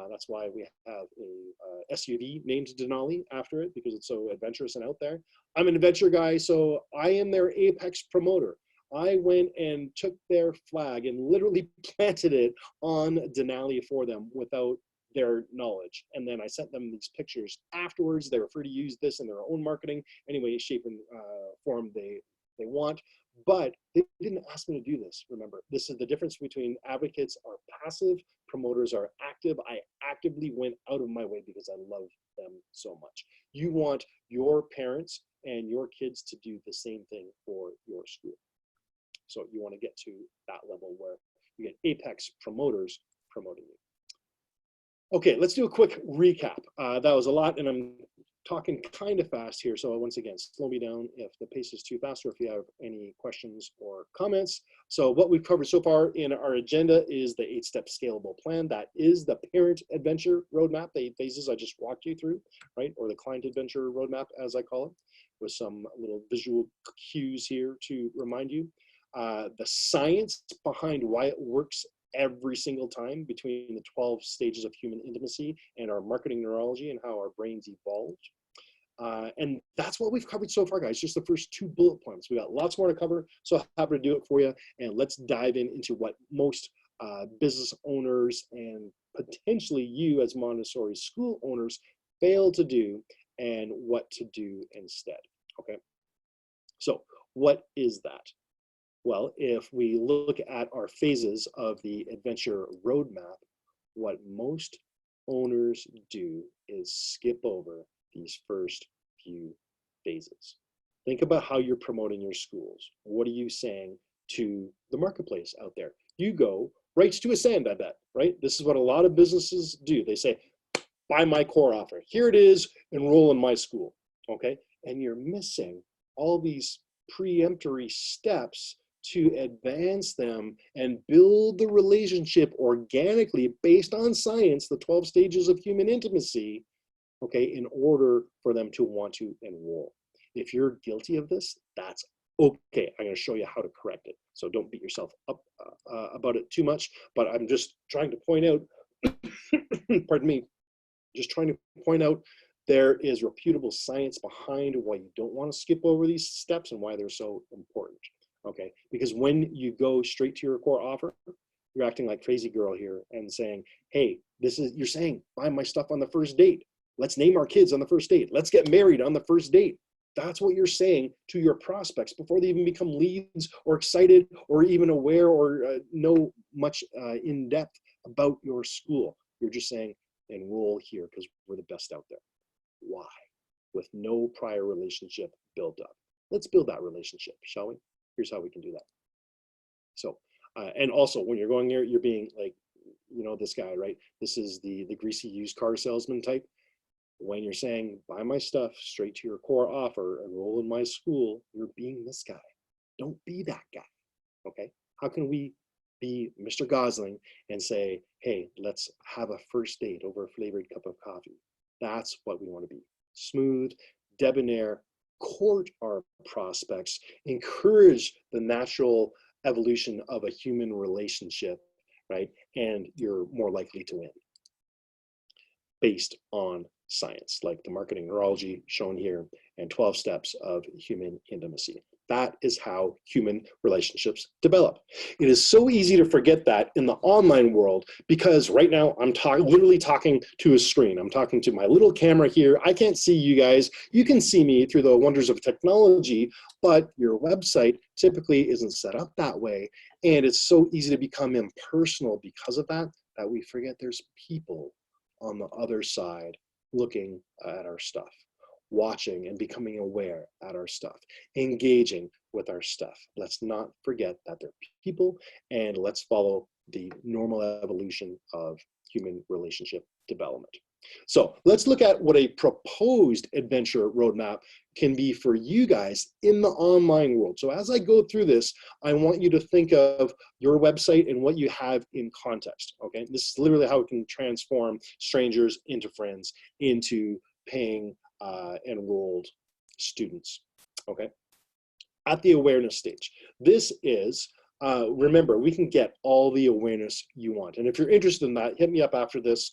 Speaker 2: That's why we have a SUV named Denali after it, because it's so adventurous and out there. I'm an adventure guy, so I am their apex promoter. I went and took their flag and literally planted it on Denali for them without their knowledge. And then I sent them these pictures afterwards. They were free to use this in their own marketing, any way, shape, and form they want. But they didn't ask me to do this. Remember, this is the difference between advocates are passive, promoters are active. I actively went out of my way because I love them so much. You want your parents and your kids to do the same thing for your school. So you want to get to that level where you get apex promoters promoting you. Okay, let's do a quick recap. That was a lot, and I'm talking kind of fast here, so once again, slow me down if the pace is too fast or if you have any questions or comments. So what we've covered so far in our agenda is the 8-step scalable plan. That is the parent adventure roadmap, the 8 phases I just walked you through, right? Or the client adventure roadmap, as I call it, with some little visual cues here to remind you. The science behind why it works every single time between the 12 stages of human intimacy and our marketing neurology and how our brains evolved. And that's what we've covered so far, guys, just the first 2 bullet points. We got lots more to cover, so happy to do it for you. And let's dive into what most business owners and potentially you as Montessori school owners fail to do and what to do instead, okay? So what is that? Well, if we look at our phases of the adventure roadmap, what most owners do is skip over these first few phases. Think about how you're promoting your schools. What are you saying to the marketplace out there? You go right to a sand, I bet, right? This is what a lot of businesses do. They say, buy my core offer. Here it is, enroll in my school, okay? And you're missing all these preemptory steps to advance them and build the relationship organically based on science, the 12 stages of human intimacy, okay, in order for them to want to enroll. If you're guilty of this, that's okay. I'm going to show you how to correct it. So don't beat yourself up about it too much, but I'm just trying to point out, pardon me, just trying to point out there is reputable science behind why you don't want to skip over these steps and why they're so important. Okay, because when you go straight to your core offer, you're acting like crazy girl here and saying, hey, you're saying, buy my stuff on the first date. Let's name our kids on the first date. Let's get married on the first date. That's what you're saying to your prospects before they even become leads or excited or even aware or know much in depth about your school. You're just saying, enroll here because we're the best out there. Why? With no prior relationship built up. Let's build that relationship, shall we? Here's how we can do that. So, and also when you're going there, you're being like, you know, this guy, right? This is the greasy used car salesman type. When you're saying, buy my stuff straight to your core offer, enroll in my school, you're being this guy. Don't be that guy, okay? How can we be Mr. Gosling and say, hey, let's have a first date over a flavored cup of coffee? That's what we want to be. Smooth, debonair, court our prospects, encourage the natural evolution of a human relationship, right? And you're more likely to win based on science, like the marketing neurology shown here and 12 steps of human intimacy. That is how human relationships develop. It is so easy to forget that in the online world because right now I'm literally talking to a screen. I'm talking to my little camera here. I can't see you guys. You can see me through the wonders of technology, but your website typically isn't set up that way. And it's so easy to become impersonal because of that, that we forget there's people on the other side looking at our stuff, watching and becoming aware at our stuff, engaging with our stuff. Let's not forget that they're people, and let's follow the normal evolution of human relationship development. So let's look at what a proposed adventure roadmap can be for you guys in the online world. So as I go through this, I want you to think of your website and what you have in context, okay? This is literally how it can transform strangers into friends, into paying enrolled students, okay? At the awareness stage, this is, remember, we can get all the awareness you want. And if you're interested in that, hit me up after this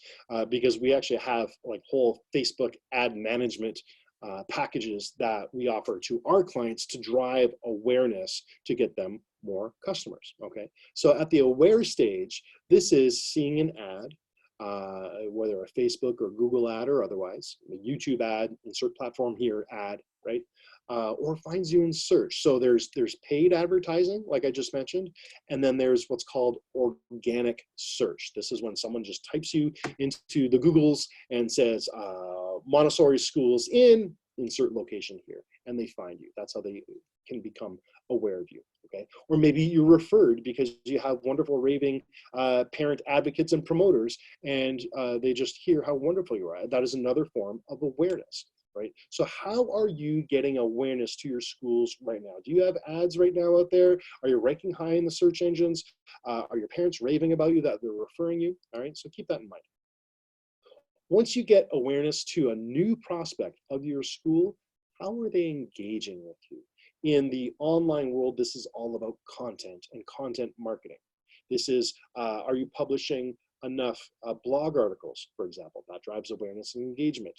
Speaker 2: because we actually have like whole Facebook ad management packages that we offer to our clients to drive awareness to get them more customers, okay? So at the aware stage, this is seeing an ad, whether a Facebook or Google ad or otherwise, a YouTube ad, insert platform here, ad, right? Or finds you in search. So there's paid advertising, like I just mentioned, and then there's what's called organic search. This is when someone just types you into the Googles and says, Montessori schools in insert location here, and they find you. That's how they can become aware of you, okay? Or maybe you're referred because you have wonderful raving parent advocates and promoters, and they just hear how wonderful you are. That is another form of awareness. right? So how are you getting awareness to your schools right now? Do you have ads right now out there? Are you ranking high in the search engines? Are your parents raving about you that they're referring you? All right, so keep that in mind. Once you get awareness to a new prospect of your school, how are they engaging with you? In the online world, this is all about content and content marketing. This is, are you publishing enough blog articles, for example? That drives awareness and engagement.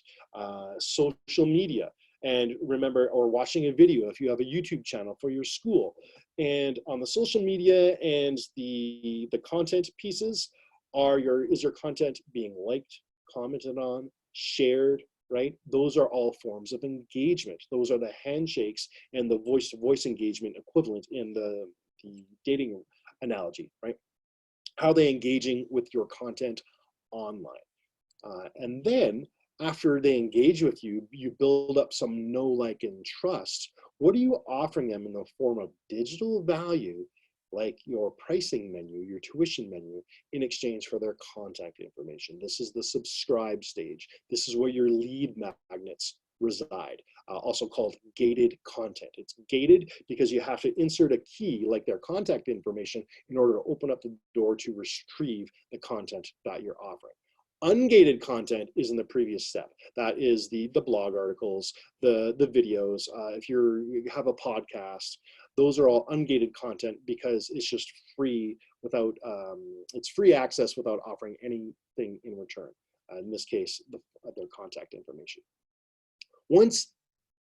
Speaker 2: Social media, and remember, or watching a video if you have a YouTube channel for your school. And on the social media and the content pieces, is your content being liked, commented on, shared, right? Those are all forms of engagement. Those are the handshakes and the voice-to-voice engagement equivalent in the dating analogy, right? How are they engaging with your content online? And then after they engage with you, you build up some know, like, and trust. What are you offering them in the form of digital value, like your pricing menu, your tuition menu, in exchange for their contact information? This is the subscribe stage. This is where your lead magnets reside, also called gated content. It's gated because you have to insert a key, like their contact information, in order to open up the door to retrieve the content that you're offering. Ungated content is in the previous step. That is the blog articles, the videos. If you have a podcast, those are all ungated content because it's just free without, it's free access without offering anything in return. In this case, their contact information. Once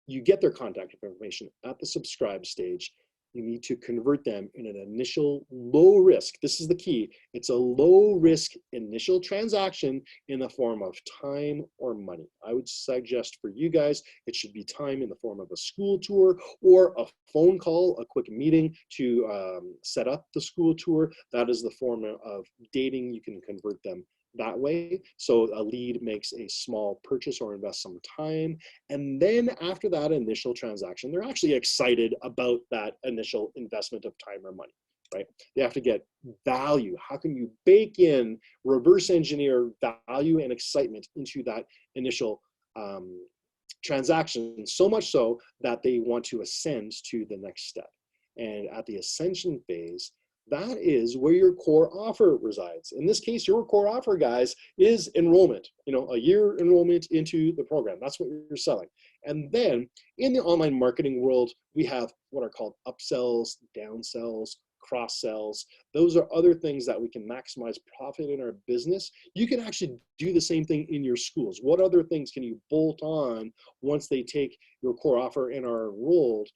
Speaker 2: you get their contact information at the subscribe stage, you need to convert them in an initial low risk. This is the key. It's a low risk initial transaction in the form of time or money. I would suggest for you guys, it should be time in the form of a school tour or a phone call, a quick meeting to set up the school tour. That is the form of dating. You can convert them that way. So a lead makes a small purchase or invests some time. And then after that initial transaction, they're actually excited about that initial investment of time or money, right? They have to get value. How can you bake in, reverse engineer value and excitement into that initial transaction, so much so that they want to ascend to the next step. And at the ascension phase, that is where your core offer resides. In this case, your core offer, guys, is enrollment, a year enrollment into the program. That's what you're selling. And then in the online marketing world, we have what are called upsells, downsells, cross-sells. Those are other things that we can maximize profit in our business. You can actually do the same thing in your schools. What other things can you bolt on once they take your core offer and are enrolled,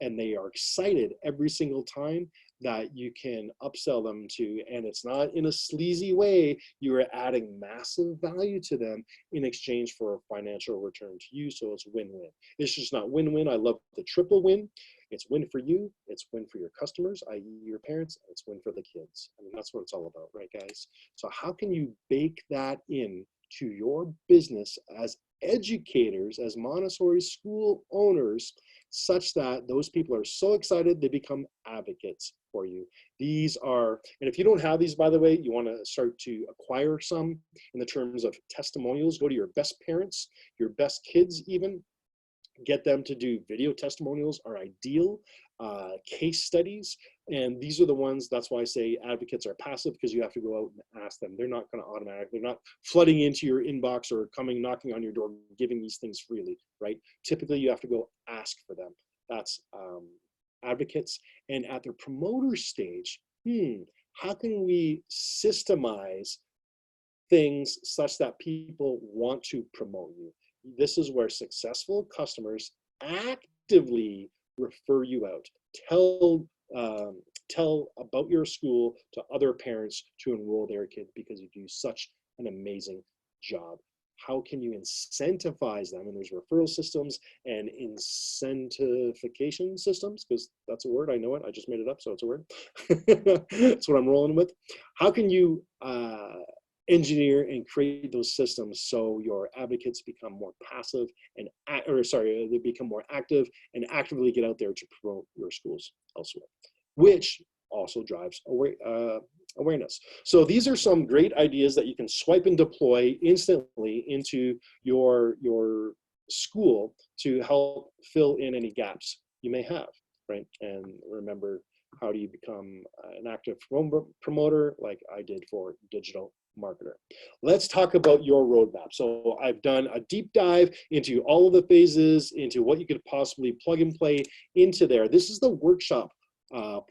Speaker 2: and they are excited every single time, that you can upsell them to, and it's not in a sleazy way. You are adding massive value to them in exchange for a financial return to you. So it's win-win. It's just not win-win. I love the triple win. It's win for you. It's win for your customers, i.e. your parents. It's win for the kids. I mean, that's what it's all about, right, guys? So how can you bake that in to your business as educators, as Montessori school owners, such that those people are so excited they become advocates for you? These are, and if you don't have these, by the way, you want to start to acquire some in the terms of testimonials. Go to your best parents, your best kids even. Get them to do video testimonials are ideal, case studies. And these are the ones, that's why I say advocates are passive, because you have to go out and ask them. They're not going to automatically, they're not flooding into your inbox or coming knocking on your door, giving these things freely, right? Typically you have to go ask for them. That's advocates. And at the promoter stage, how can we systemize things such that people want to promote you? This is where successful customers actively refer you out. Tell about your school to other parents to enroll their kid because you do such an amazing job. How can you incentivize them? And there's referral systems and incentivification systems, because that's a word, I know it, I just made it up, so it's a word. That's what I'm rolling with. How can you engineer and create those systems so your advocates become more passive and, they become more active and actively get out there to promote your schools elsewhere, which also drives awareness. So these are some great ideas that you can swipe and deploy instantly into your school to help fill in any gaps you may have, right? And remember, how do you become an active promoter like I did for digital marketer? Let's talk about your roadmap. So I've done a deep dive into all of the phases, into what you could possibly plug and play into there. This is the workshop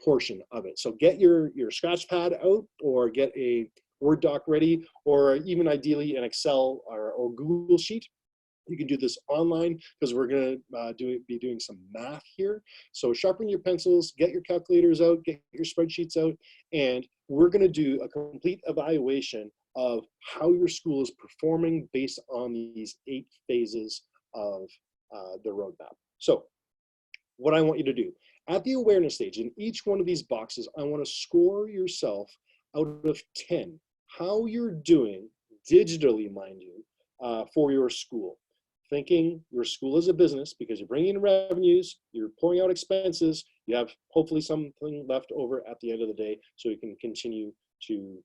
Speaker 2: portion of it. So get your scratch pad out, or get a Word doc ready, or even ideally an Excel or Google Sheet. You can do this online because we're going to be doing some math here. So sharpen your pencils, get your calculators out, get your spreadsheets out, and we're going to do a complete evaluation of how your school is performing based on these 8 phases of the roadmap. So what I want you to do, at the awareness stage, in each one of these boxes, I want to score yourself out of 10, how you're doing digitally, mind you, for your school. Thinking your school is a business, because you're bringing in revenues, you're pouring out expenses, you have hopefully something left over at the end of the day so you can continue to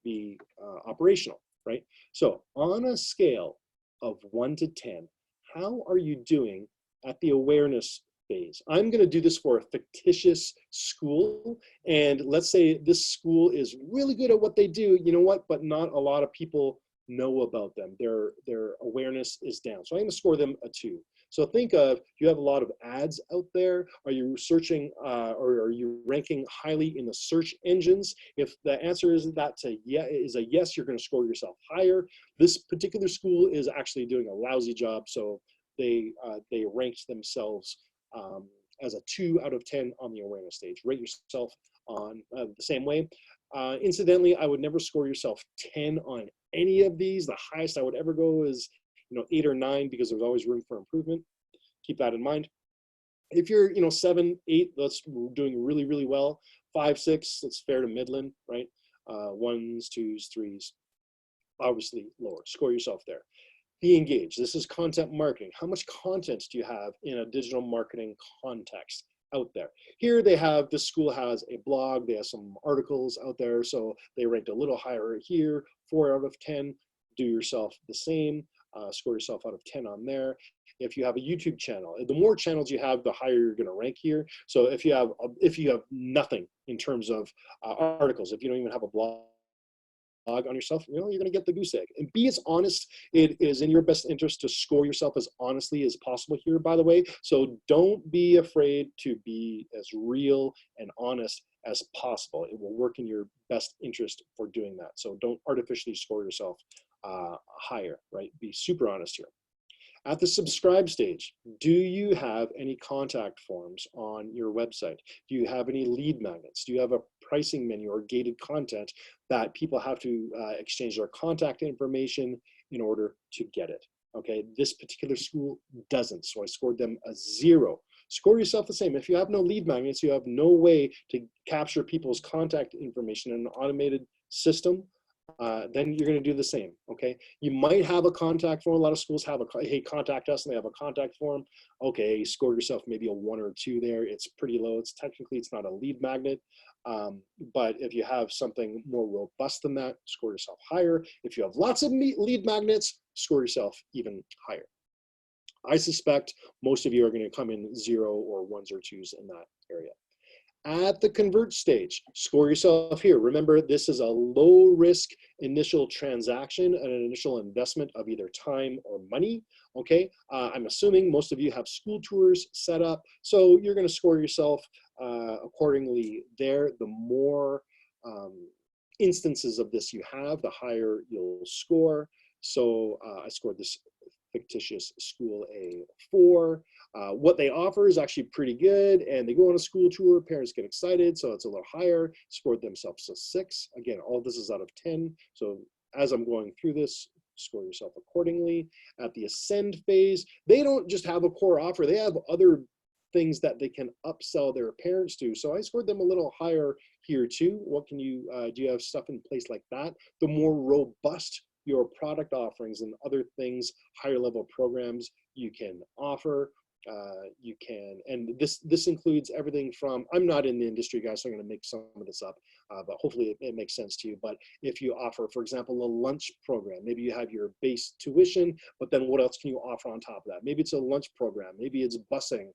Speaker 2: be operational, right? So on a scale of 1 to 10, how are you doing at the awareness phase? I'm going to do this for a fictitious school, and let's say this school is really good at what they do, you know what, but not a lot of people know about them. Their awareness is down. So I'm going to score them a 2. So think of, you have a lot of ads out there. Are you searching or are you ranking highly in the search engines? If the answer is a yes, you're going to score yourself higher. This particular school is actually doing a lousy job, so they ranked themselves as a 2 out of 10 on the awareness stage. Rate yourself on the same way. Incidentally, I would never score yourself 10 on any of these. The highest I would ever go is 8 or 9, because there's always room for improvement. Keep that in mind. If you're 7, 8, that's doing really, really well. 5, 6, that's fair to midland, right? 1s, 2s, 3s, obviously lower. Score yourself there. Be engaged. This is content marketing. How much content do you have in a digital marketing context out there? Here this school has a blog, they have some articles out there, so they ranked a little higher here, 4 out of 10. Do yourself the same, score yourself out of 10 on there. If you have a YouTube channel, the more channels you have, the higher you're going to rank here. So if you have nothing in terms of articles, if you don't even have a blog on yourself, you're going to get the goose egg. And be as honest. It is in your best interest to score yourself as honestly as possible here, by the way. So don't be afraid to be as real and honest as possible. It will work in your best interest for doing that. So don't artificially score yourself higher, right? Be super honest here. At the subscribe stage, do you have any contact forms on your website? Do you have any lead magnets? Do you have a pricing menu or gated content that people have to exchange their contact information in order to get it? Okay, this particular school doesn't, so I scored them a 0. Score yourself the same. If you have no lead magnets, you have no way to capture people's contact information in an automated system, then you're going to do the same. Okay, you might have a contact form. A lot of schools have hey, contact us, and they have a contact form. Okay, you score yourself maybe a 1 or 2 there. It's pretty low. It's not a lead magnet, but if you have something more robust than that, score yourself higher. If you have lots of lead magnets, score yourself even higher. I suspect most of you are going to come in 0 or 1s or 2s in that area. At the convert stage, score yourself here. Remember, this is a low risk initial transaction, an initial investment of either time or money, okay? I'm assuming most of you have school tours set up, so you're gonna score yourself accordingly there. The more instances of this you have, the higher you'll score. So I scored this fictitious school a 4. What they offer is actually pretty good, and they go on a school tour, parents get excited, so it's a little higher. Scored themselves a 6. Again, all this is out of 10, so as I'm going through this, score yourself accordingly. At the ascend phase, they don't just have a core offer, they have other things that they can upsell their parents to, so I scored them a little higher here too. What can you do? You have stuff in place like that? The more robust your product offerings and other things, higher level programs you can offer, You can, and this includes everything from, I'm not in the industry, guys, so I'm going to make some of this up, but hopefully it makes sense to you. But if you offer, for example, a lunch program, maybe you have your base tuition, but then what else can you offer on top of that? Maybe it's a lunch program, maybe it's busing,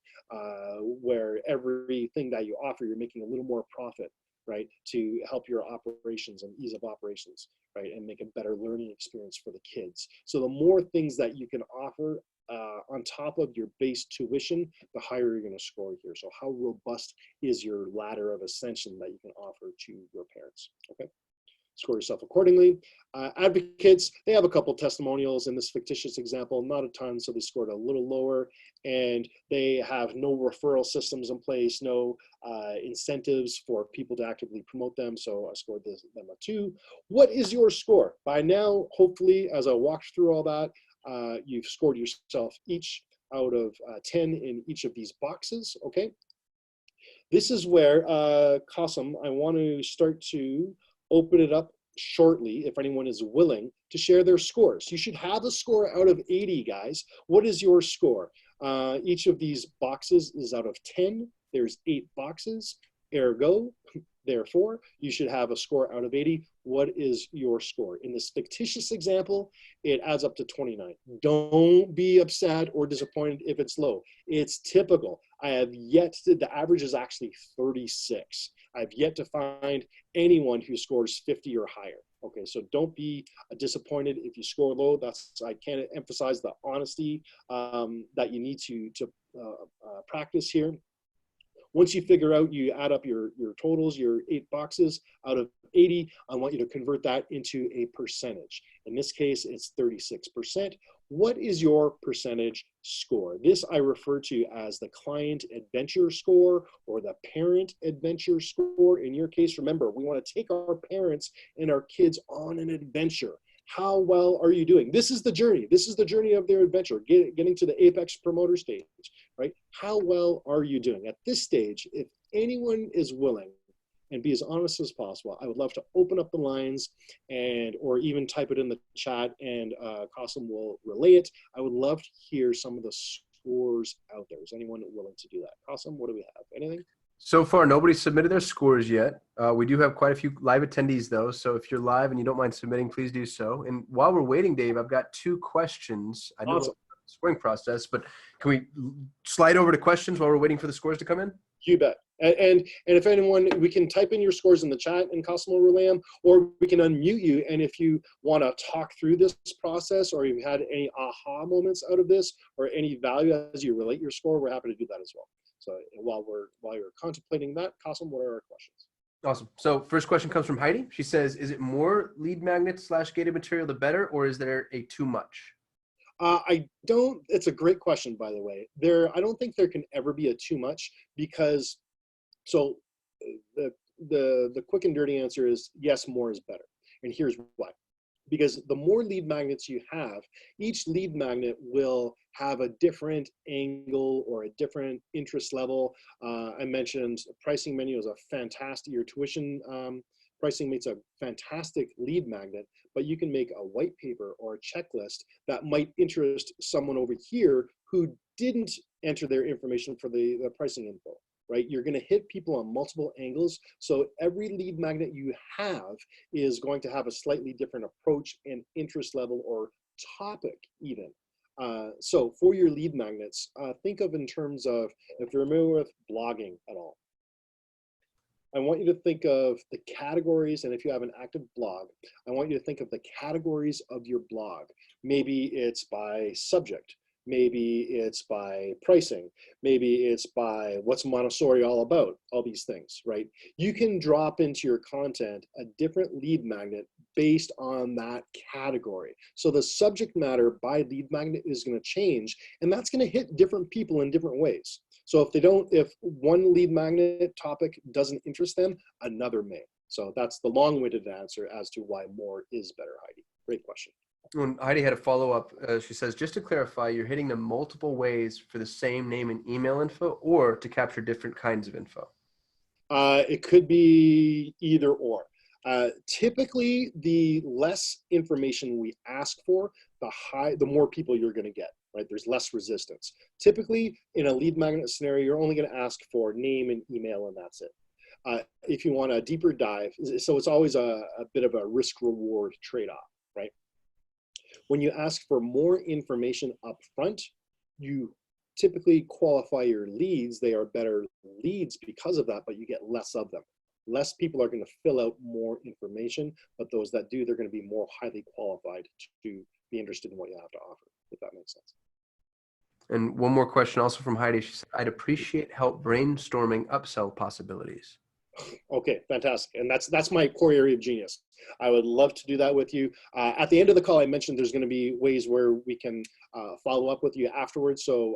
Speaker 2: where everything that you offer, you're making a little more profit, right, to help your operations and ease of operations, right, and make a better learning experience for the kids. So the more things that you can offer on top of your base tuition, the higher you're going to score here. So how robust is your ladder of ascension that you can offer to your parents? Okay, score yourself accordingly. Advocates, they have a couple testimonials in this fictitious example, not a ton, so they scored a little lower, and they have no referral systems in place, no incentives for people to actively promote them, so I scored them a 2. What is your score? By now, hopefully, as I walked through all that, you've scored yourself each out of 10 in each of these boxes, okay? This is where, Qasim, I want to start to open it up shortly, if anyone is willing to share their scores. You should have a score out of 80, guys. What is your score? Each of these boxes is out of 10. There's 8 boxes, ergo, therefore, you should have a score out of 80. What is your score? In this fictitious example, it adds up to 29. Don't be upset or disappointed if it's low. It's typical. I have yet to, the average is actually 36. I've yet to find anyone who scores 50 or higher. Okay, so don't be disappointed if you score low. That's, I can't emphasize the honesty that you need to practice here. Once you figure out, you add up your totals, your 8 boxes out of 80, I want you to convert that into a percentage. In this case, it's 36%. What is your percentage score? This I refer to as the client adventure score or the parent adventure score. In your case, remember, we want to take our parents and our kids on an adventure. How well are you doing? This is the journey. This is the journey of their adventure, getting to the apex promoter stage, right? How well are you doing? At this stage, if anyone is willing and be as honest as possible, I would love to open up the lines and, or even type it in the chat and Qasim will relay it. I would love to hear some of the scores out there. Is anyone willing to do that? Qasim, what do we have? Anything?
Speaker 1: So far, nobody's submitted their scores yet. We do have quite a few live attendees, though. So if you're live and you don't mind submitting, please do so. And while we're waiting, Dave, I've got 2 questions. I know
Speaker 2: Awesome.
Speaker 1: the scoring process, but can we slide over to questions while we're waiting for the scores to come in?
Speaker 2: You bet. And if anyone, we can type in your scores in the chat and Qasim will relay them, or we can unmute you. And if you want to talk through this process, or you've had any aha moments out of this, or any value as you relate your score, we're happy to do that as well. So while you're contemplating that, Qasim, what are our questions?
Speaker 1: Awesome. So first question comes from Heidi. She says, is it more lead magnet / gated material the better, or is there a too much?
Speaker 2: It's a great question, by the way. I don't think there can ever be a too much, because, so the quick and dirty answer is yes, more is better. And here's why. Because the more lead magnets you have, each lead magnet will have a different angle or a different interest level. I mentioned pricing menu is a fantastic, your tuition pricing makes a fantastic lead magnet, but you can make a white paper or a checklist that might interest someone over here who didn't enter their information for the pricing info. Right? You're going to hit people on multiple angles. So every lead magnet you have is going to have a slightly different approach and interest level or topic even. So for your lead magnets, think of in terms of, if you're familiar with blogging at all, I want you to think of the categories, and if you have an active blog, I want you to think of the categories of your blog. Maybe it's by subject. Maybe it's by pricing. Maybe it's by what's Montessori all about, all these things, right? You can drop into your content a different lead magnet based on that category. So the subject matter by lead magnet is going to change, and that's going to hit different people in different ways. So if one lead magnet topic doesn't interest them, another may. So that's the long-winded answer as to why more is better, Heidi. Great question.
Speaker 1: When Heidi had a follow-up, she says, just to clarify, you're hitting them multiple ways for the same name and email info, or to capture different kinds of info?
Speaker 2: It could be either or. Typically, the less information we ask for, the more people you're going to get. right? There's less resistance. Typically, in a lead magnet scenario, you're only going to ask for name and email, and that's it. If you want a deeper dive, so it's always a bit of a risk-reward trade-off, right? When you ask for more information up front, you typically qualify your leads. They are better leads because of that, but you get less of them. Less people are going to fill out more information, but those that do, they're going to be more highly qualified to be interested in what you have to offer, if that makes sense.
Speaker 1: And one more question also from Heidi. She said, I'd appreciate help brainstorming upsell possibilities.
Speaker 2: Okay, fantastic. And that's my core area of genius. I would love to do that with you. At the end of the call, I mentioned there's going to be ways where we can follow up with you afterwards. So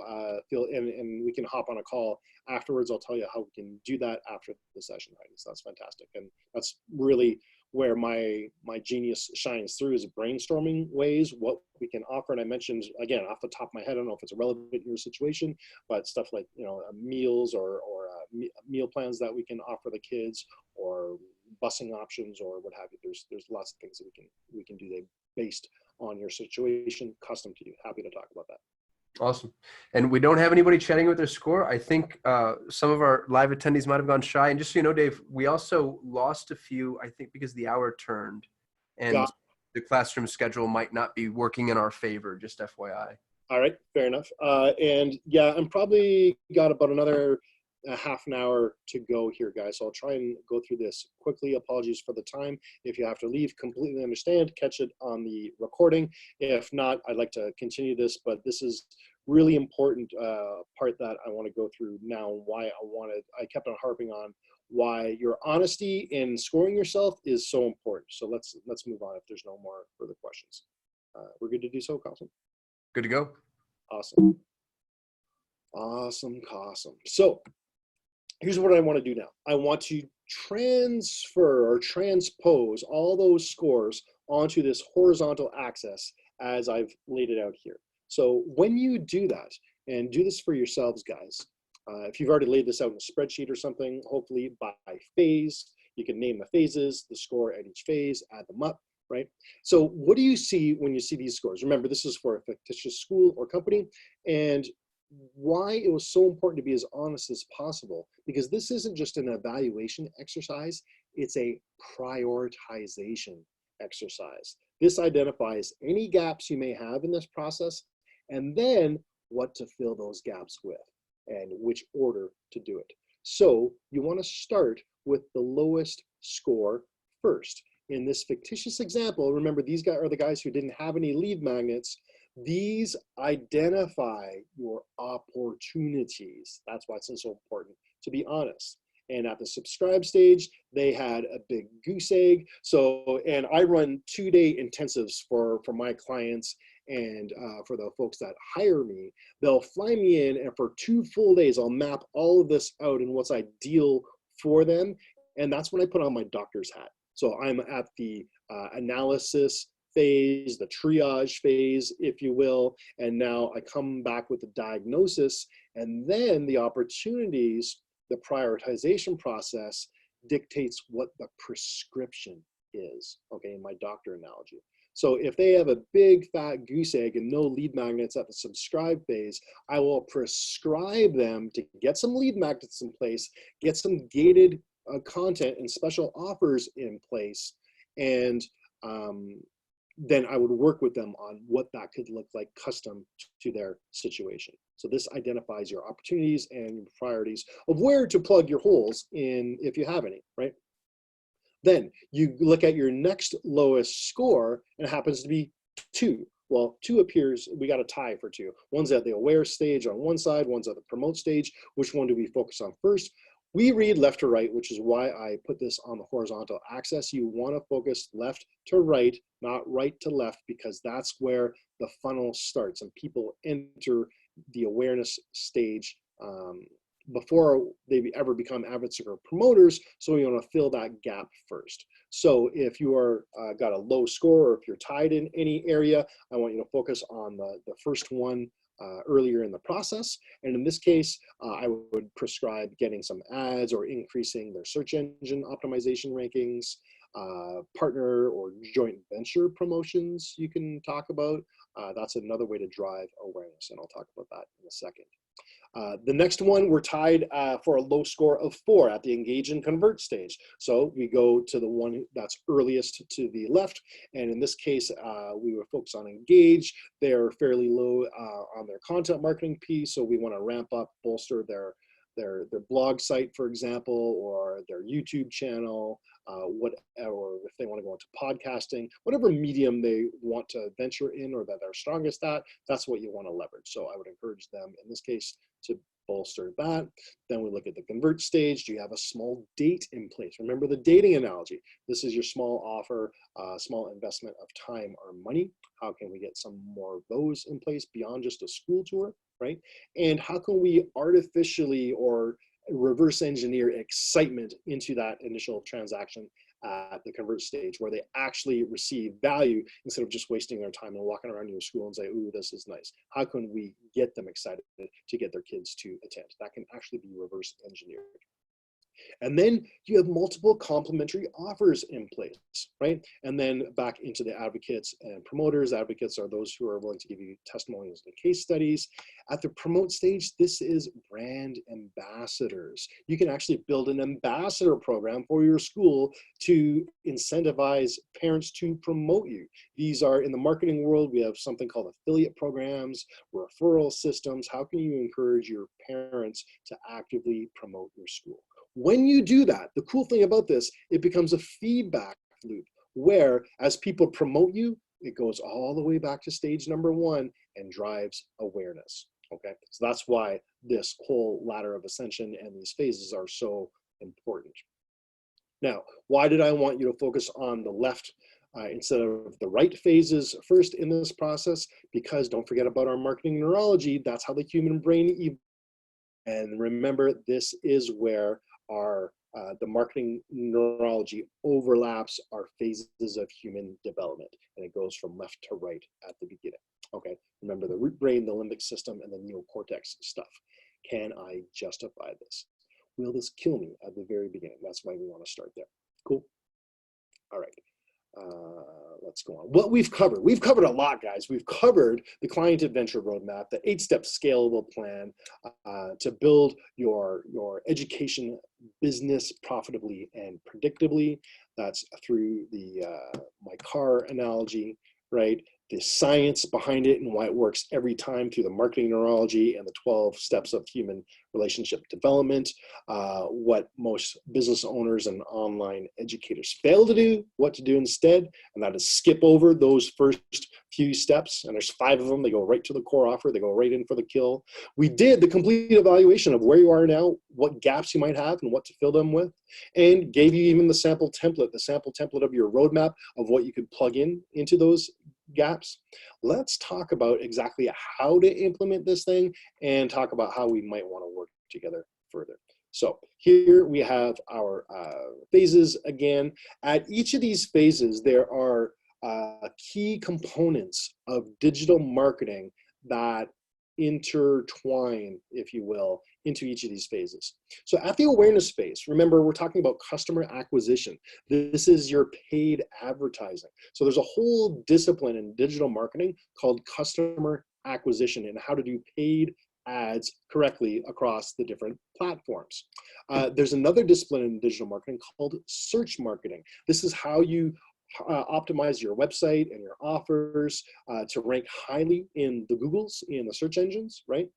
Speaker 2: and we can hop on a call afterwards. I'll tell you how we can do that after the session, Heidi. So that's fantastic. And that's really where my genius shines through, is brainstorming ways, what we can offer. And I mentioned, again, off the top of my head, I don't know if it's relevant in your situation, but stuff like, meals or meal plans that we can offer the kids, or busing options, or what have you. There's lots of things that we can do based on your situation, custom to you. Happy to talk about that.
Speaker 1: Awesome. And we don't have anybody chatting with their score. I think some of our live attendees might have gone shy. And just so you know, Dave, we also lost a few, I think, because the hour turned and the classroom schedule might not be working in our favor, just FYI.
Speaker 2: All right, fair enough. And yeah, I'm probably got about another half an hour to go here, guys. So I'll try and go through this quickly. Apologies for the time. If you have to leave, completely understand. Catch it on the recording. If not, I'd like to continue this, but this is really important part that I want to go through now. Why I kept on harping on why your honesty in scoring yourself is so important. So let's move on if there's no more further questions. We're good to do so, Cosm?
Speaker 1: Good to go.
Speaker 2: Awesome. Awesome. So here's what I want to do now. I want to transfer or transpose all those scores onto this horizontal axis as I've laid it out here. So when you do that, and do this for yourselves, guys, if you've already laid this out in a spreadsheet or something, hopefully by phase, you can name the phases, the score at each phase, add them up, right? So what do you see when you see these scores? Remember, this is for a fictitious school or company, and why it was so important to be as honest as possible, because this isn't just an evaluation exercise, it's a prioritization exercise. This identifies any gaps you may have in this process, and then what to fill those gaps with and which order to do it. So you want to start with the lowest score first. In this fictitious example, remember, these guys are the guys who didn't have any lead magnets. These identify your opportunities. That's why it's so important to be honest. And at the subscribe stage, they had a big goose egg. So, and I run 2-day intensives for my clients, and for the folks that hire me, they'll fly me in, and for 2 full days, I'll map all of this out and what's ideal for them. And that's when I put on my doctor's hat. So I'm at the analysis phase, the triage phase, if you will, and now I come back with the diagnosis, and then the opportunities, the prioritization process dictates what the prescription is, okay, in my doctor analogy. So if they have a big fat goose egg and no lead magnets at the subscribe phase, I will prescribe them to get some lead magnets in place, get some gated content and special offers in place, and then I would work with them on what that could look like custom to their situation. So this identifies your opportunities and your priorities of where to plug your holes in, if you have any, right? Then you look at your next lowest score, and it happens to be 2. Well, 2 appears, we got a tie for 2. One's at the aware stage on one side, one's at the promote stage. Which one do we focus on first? We read left to right, which is why I put this on the horizontal axis. You want to focus left to right, not right to left, because that's where the funnel starts and people enter the awareness stage before they ever become advocates or promoters. So you want to fill that gap first. So if you are got a low score, or if you're tied in any area, I want you to focus on the first one earlier in the process. And in this case, I would prescribe getting some ads or increasing their search engine optimization rankings, partner or joint venture promotions you can talk about. That's another way to drive awareness, and I'll talk about that in a second. The next one, we're tied for a low score of 4 at the engage and convert stage. So we go to the one that's earliest to the left. And in this case, we were focused on engage. They're fairly low on their content marketing piece. So we want to ramp up, bolster their blog site, for example, or their YouTube channel, or if they want to go into podcasting, whatever medium they want to venture in or that they're strongest at, that's what you want to leverage. So I would encourage them in this case to bolster that. Then we look at the convert stage. Do you have a small date in place? Remember the dating analogy. This is your small offer, small investment of time or money. How can we get some more of those in place beyond just a school tour, right? And how can we artificially or reverse engineer excitement into that initial transaction at the convert stage where they actually receive value instead of just wasting their time and walking around your school and say, ooh, this is nice. How can we get them excited to get their kids to attend? That can actually be reverse engineered. And then you have multiple complementary offers in place, right? And then back into the advocates and promoters. Advocates are those who are willing to give you testimonials and case studies. At the promote stage, this is brand ambassadors. You can actually build an ambassador program for your school to incentivize parents to promote you. These are in the marketing world, we have something called affiliate programs, referral systems. How can you encourage your parents to actively promote your school? When you do that, the cool thing about this, it becomes a feedback loop where as people promote you, it goes all the way back to stage number 1 and drives awareness. Okay, so that's why this whole ladder of ascension and these phases are so important. Now, why did I want you to focus on the left instead of the right phases first in this process? Because don't forget about our marketing neurology. That's how the human brain evolves. And remember, this is where our the marketing neurology overlaps our phases of human development, and it goes from left to right at the beginning. Okay, remember the root brain, the limbic system, and the neocortex stuff. Can I justify this? Will this kill me at the very beginning? That's why we want to start there. Cool. All right. Let's go on. What we've covered a lot, guys. We've covered the client adventure roadmap, the 8-step scalable plan to build your education business profitably and predictably. That's through the my car analogy, right? The science behind it and why it works every time through the marketing neurology and the 12 steps of human relationship development, what most business owners and online educators fail to do, what to do instead, and that is skip over those first few steps, and there's 5 of them. They go right to the core offer. They go right in for the kill. We did the complete evaluation of where you are now, what gaps you might have and what to fill them with, and gave you even the sample template of your roadmap of what you could plug in into those gaps. Let's talk about exactly how to implement this thing and talk about how we might want to work together further. So here we have our phases again. At each of these phases, there are key components of digital marketing that intertwine, if you will, into each of these phases. So at the awareness phase, remember, we're talking about customer acquisition. This is your paid advertising. So there's a whole discipline in digital marketing called customer acquisition and how to do paid ads correctly across the different platforms. There's another discipline in digital marketing called search marketing. This is how you optimize your website and your offers to rank highly in the Googles, in the search engines, right?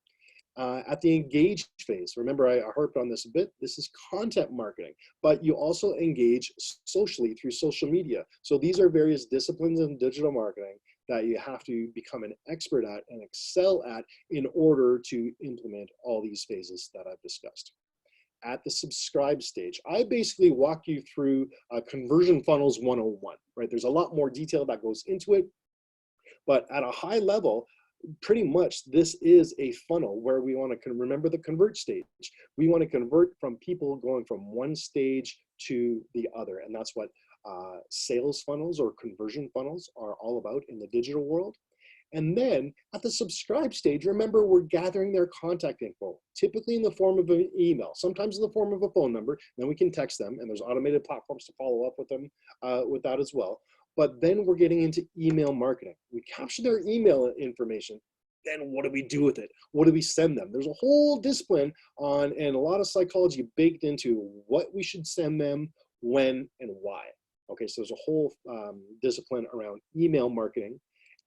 Speaker 2: At the engage phase, remember I harped on this a bit, this is content marketing, but you also engage socially through social media. So these are various disciplines in digital marketing that you have to become an expert at and excel at in order to implement all these phases that I've discussed. At the subscribe stage, I basically walk you through conversion funnels 101, right? There's a lot more detail that goes into it, but at a high level, pretty much this is a funnel where we want to remember the convert stage. We want to convert from people going from one stage to the other, and that's what sales funnels or conversion funnels are all about in the digital world. And then at the subscribe stage, remember, we're gathering their contact info, typically in the form of an email, sometimes in the form of a phone number. Then we can text them, and there's automated platforms to follow up with them with that as well. But then we're getting into email marketing. We capture their email information. Then what do we do with it? What do we send them? There's a whole discipline on, and a lot of psychology baked into what we should send them, when, and why. Okay, so there's a whole discipline around email marketing.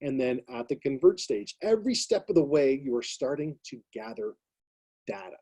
Speaker 2: And then at the convert stage, every step of the way, you are starting to gather data.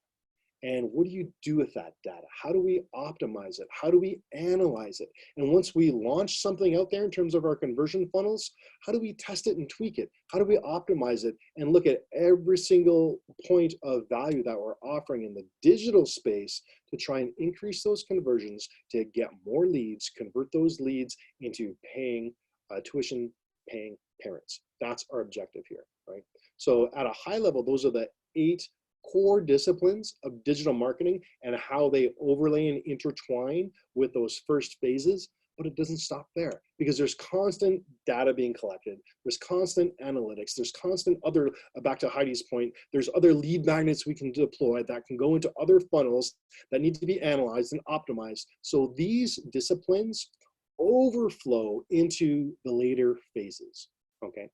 Speaker 2: And what do you do with that data? How do we optimize it? How do we analyze it? And once we launch something out there in terms of our conversion funnels, how do we test it and tweak it? How do we optimize it and look at every single point of value that we're offering in the digital space to try and increase those conversions, to get more leads, convert those leads into paying tuition paying parents. That's our objective here, right? So at a high level, those are the 8 core disciplines of digital marketing and how they overlay and intertwine with those first phases. But it doesn't stop there, because there's constant data being collected. There's constant analytics. There's constant other, back to Heidi's point, there's other lead magnets we can deploy that can go into other funnels that need to be analyzed and optimized. So these disciplines overflow into the later phases, okay?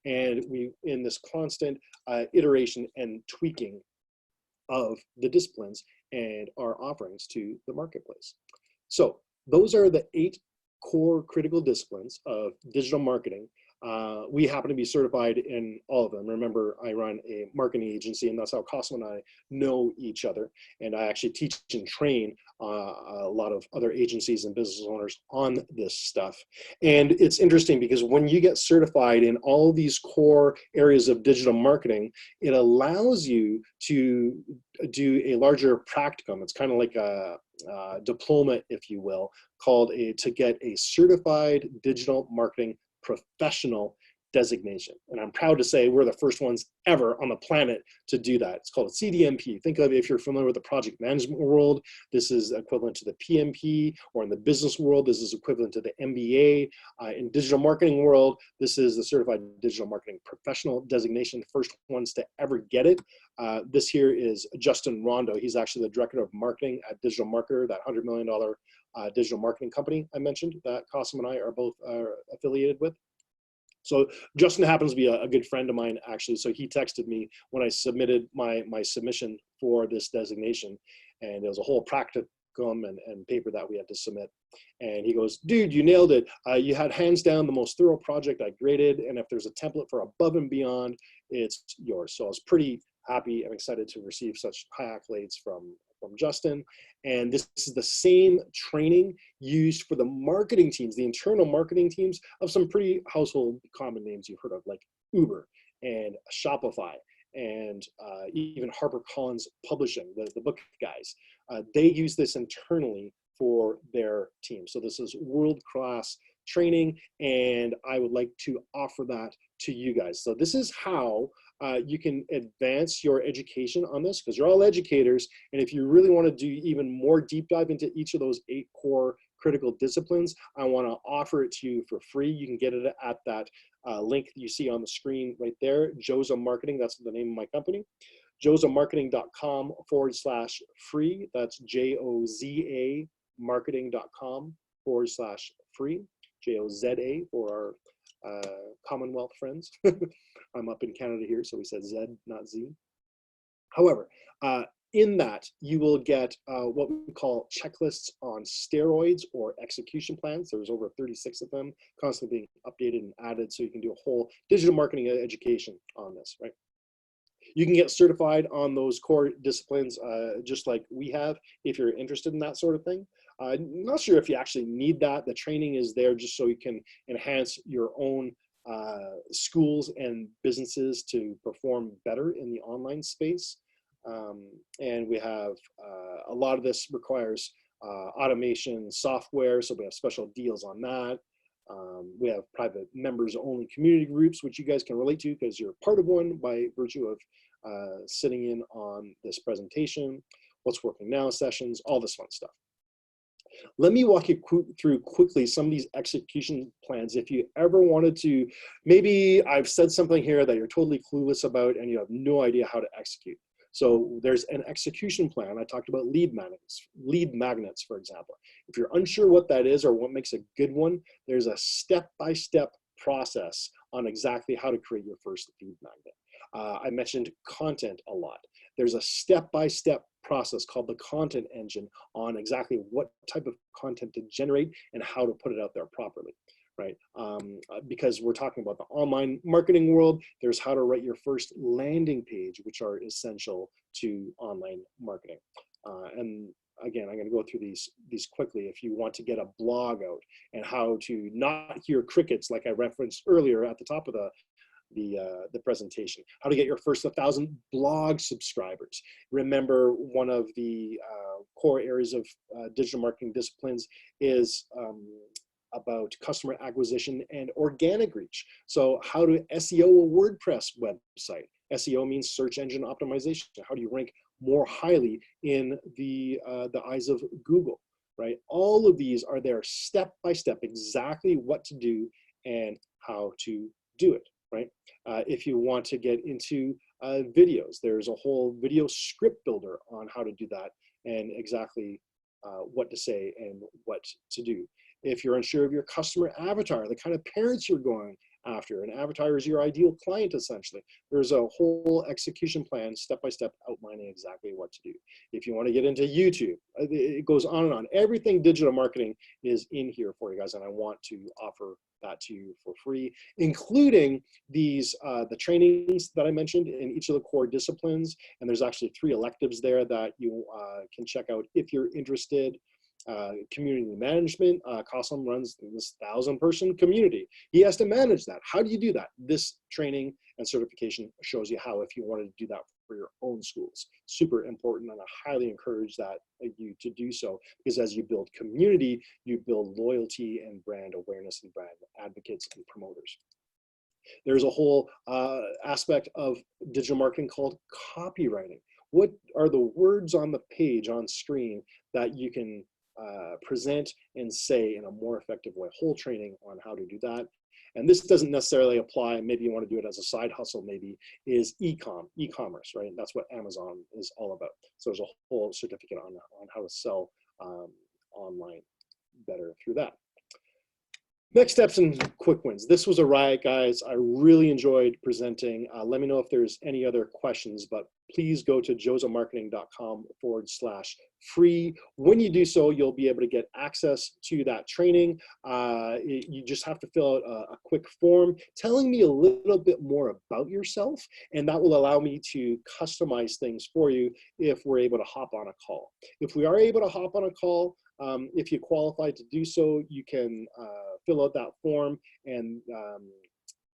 Speaker 2: And we, in this constant iteration and tweaking of the disciplines and our offerings to the marketplace. So those are the 8 core critical disciplines of digital marketing. We happen to be certified in all of them. Remember, I run a marketing agency, and that's how Cosmo and I know each other. And I actually teach and train a lot of other agencies and business owners on this stuff. And it's interesting because when you get certified in all these core areas of digital marketing, it allows you to do a larger practicum. It's kind of like a diploma, if you will, called to get a certified digital marketing professional designation. And I'm proud to say we're the first ones ever on the planet to do that. It's called CDMP. Think of it, if you're familiar with the project management world, this is equivalent to the PMP, or in the business world, this is equivalent to the MBA. In digital marketing world, this is the Certified Digital Marketing Professional designation, first ones to ever get it. This here is Justin Rondo. He's actually the Director of Marketing at Digital Marketer, that $100 million digital marketing company I mentioned that Cosmo and I are both affiliated with. So Justin happens to be a good friend of mine, actually. So he texted me when I submitted my submission for this designation, and there was a whole practicum and paper that we had to submit. And he goes, dude, you nailed it. You had hands down the most thorough project I graded, and if there's a template for above and beyond, it's yours. So I was pretty happy and excited to receive such high accolades from Justin. And this is the same training used for the marketing teams, the internal marketing teams of some pretty household common names you've heard of, like Uber and Shopify and even HarperCollins Publishing, the book guys. They use this internally for their team. So this is world-class training, and I would like to offer that to you guys. So this is how you can advance your education on this, because you're all educators, and if you really want to do even more deep dive into each of those 8 core critical disciplines, I want to offer it to you for free. You can get it at that link you see on the screen right there, Joza Marketing, that's the name of my company, jozamarketing.com/free. That's JOZA marketing.com/free, JOZA for our Commonwealth friends. I'm up in Canada here, so we said Z, not Z. However, in that, you will get what we call checklists on steroids, or execution plans. There's over 36 of them, constantly being updated and added, so you can do a whole digital marketing education on this, right? You can get certified on those core disciplines just like we have, if you're interested in that sort of thing. I'm not sure if you actually need that. The training is there just so you can enhance your own schools and businesses to perform better in the online space. And we have a lot of this requires automation software, so we have special deals on that. We have private members only community groups, which you guys can relate to because you're part of one by virtue of sitting in on this presentation, what's working now sessions, all this fun stuff. Let me walk you through quickly some of these execution plans. If you ever wanted to, maybe I've said something here that you're totally clueless about and you have no idea how to execute. So there's an execution plan. I talked about lead magnets, for example. If you're unsure what that is or what makes a good one, there's a step-by-step process on exactly how to create your first lead magnet. I mentioned content a lot. There's a step-by-step process called the content engine on exactly what type of content to generate and how to put it out there properly, right? Because we're talking about the online marketing world, there's how to write your first landing page, which are essential to online marketing. And again, I'm going to go through these quickly. If you want to get a blog out and how to not hear crickets, like I referenced earlier at the top of the presentation, how to get your first 1,000 blog subscribers. Remember, one of the core areas of digital marketing disciplines is about customer acquisition and organic reach. So how to SEO a WordPress website. SEO means search engine optimization. How do you rank more highly in the eyes of Google, right? All of these are there step by step, exactly what to do and how to do it. Right? If you want to get into videos, there's a whole video script builder on how to do that and exactly what to say and what to do. If you're unsure of your customer avatar, the kind of parents you're going after, an avatar is your ideal client essentially. There's a whole execution plan, step-by-step, outlining exactly what to do. If you want to get into YouTube, it goes on and on. Everything digital marketing is in here for you guys, and I want to offer that to you for free, including these the trainings that I mentioned in each of the core disciplines. And there's actually 3 electives there that you can check out if you're interested. Community management. Coslum runs this 1,000-person community. He has to manage that. How do you do that? This training and certification shows you how, if you wanted to do that for your own schools. Super important, and I highly encourage you to do so, because as you build community, you build loyalty and brand awareness and brand advocates and promoters. There's a whole aspect of digital marketing called copywriting. What are the words on the page on screen that you can present and say in a more effective way? Whole training on how to do that. And this doesn't necessarily apply, maybe you want to do it as a side hustle, maybe, is e-commerce, right? That's what Amazon is all about. So there's a whole certificate on how to sell online better through that. Next steps and quick wins. This was a riot, guys. I really enjoyed presenting. Let me know if there's any other questions, but please go to josemarketing.com/free. When you do so, you'll be able to get access to that training. You just have to fill out a quick form telling me a little bit more about yourself, and that will allow me to customize things for you if we're able to hop on a call. If we are able to hop on a call, if you qualify to do so, you can fill out that form and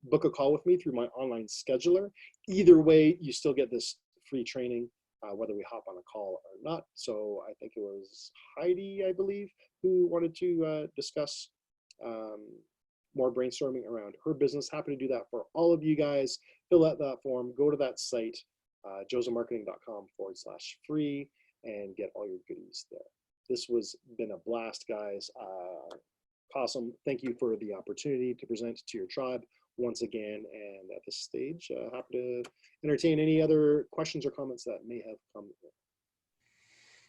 Speaker 2: book a call with me through my online scheduler. Either way, you still get this free training, whether we hop on a call or not. So I think it was Heidi, I believe, who wanted to discuss more brainstorming around her business. Happy to do that for all of you guys. Fill out that form, go to that site, josemarketing.com/free, and get all your goodies there. This been a blast, guys. Awesome. Thank you for the opportunity to present to your tribe once again. And at this stage, happy to entertain any other questions or comments that may have come.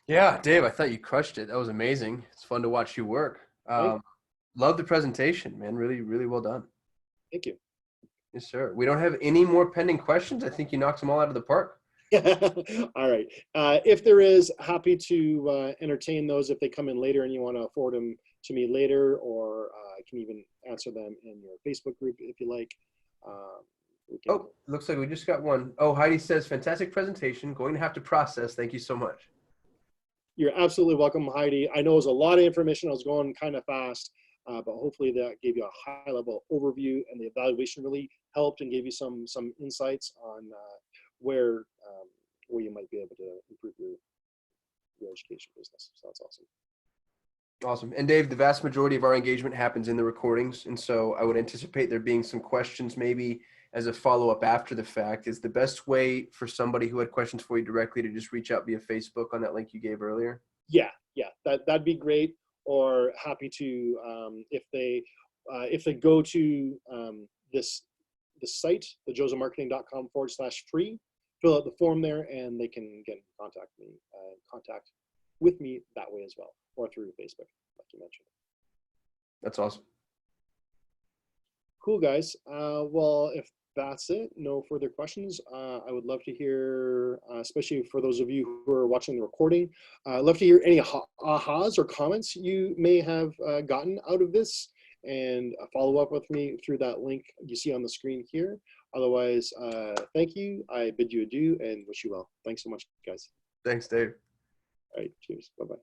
Speaker 1: Yeah, Dave, I thought you crushed it. That was amazing. It's fun to watch you work. Love the presentation, man. Really, really well done.
Speaker 2: Thank you.
Speaker 1: Yes, sir. We don't have any more pending questions. I think you knocked them all out of the park.
Speaker 2: All right. If there is, happy to entertain those if they come in later and you want to forward them to me later, or I can even answer them in your Facebook group if you like.
Speaker 1: Oh, looks like we just got one. Oh, Heidi says, fantastic presentation. Going to have to process. Thank you so much.
Speaker 2: You're absolutely welcome, Heidi. I know it was a lot of information. I was going kind of fast, but hopefully that gave you a high-level overview, and the evaluation really helped and gave you some insights on where you might be able to improve your education business. So that's awesome.
Speaker 1: Awesome. And Dave, the vast majority of our engagement happens in the recordings. And so I would anticipate there being some questions maybe as a follow-up after the fact. Is the best way for somebody who had questions for you directly to just reach out via Facebook on that link you gave earlier?
Speaker 2: Yeah, that'd be great. or happy to, if they go to this site, thejosemarketing.com/free, fill out the form there, and they can get in contact with me that way as well, or through Facebook, like you mentioned.
Speaker 1: That's awesome.
Speaker 2: Cool, guys. Well, if that's it, no further questions, I would love to hear, especially for those of you who are watching the recording, I'd love to hear any ahas or comments you may have gotten out of this, and follow up with me through that link you see on the screen here. Otherwise, thank you. I bid you adieu and wish you well. Thanks so much, guys.
Speaker 1: Thanks, Dave.
Speaker 2: All right, cheers. Bye-bye.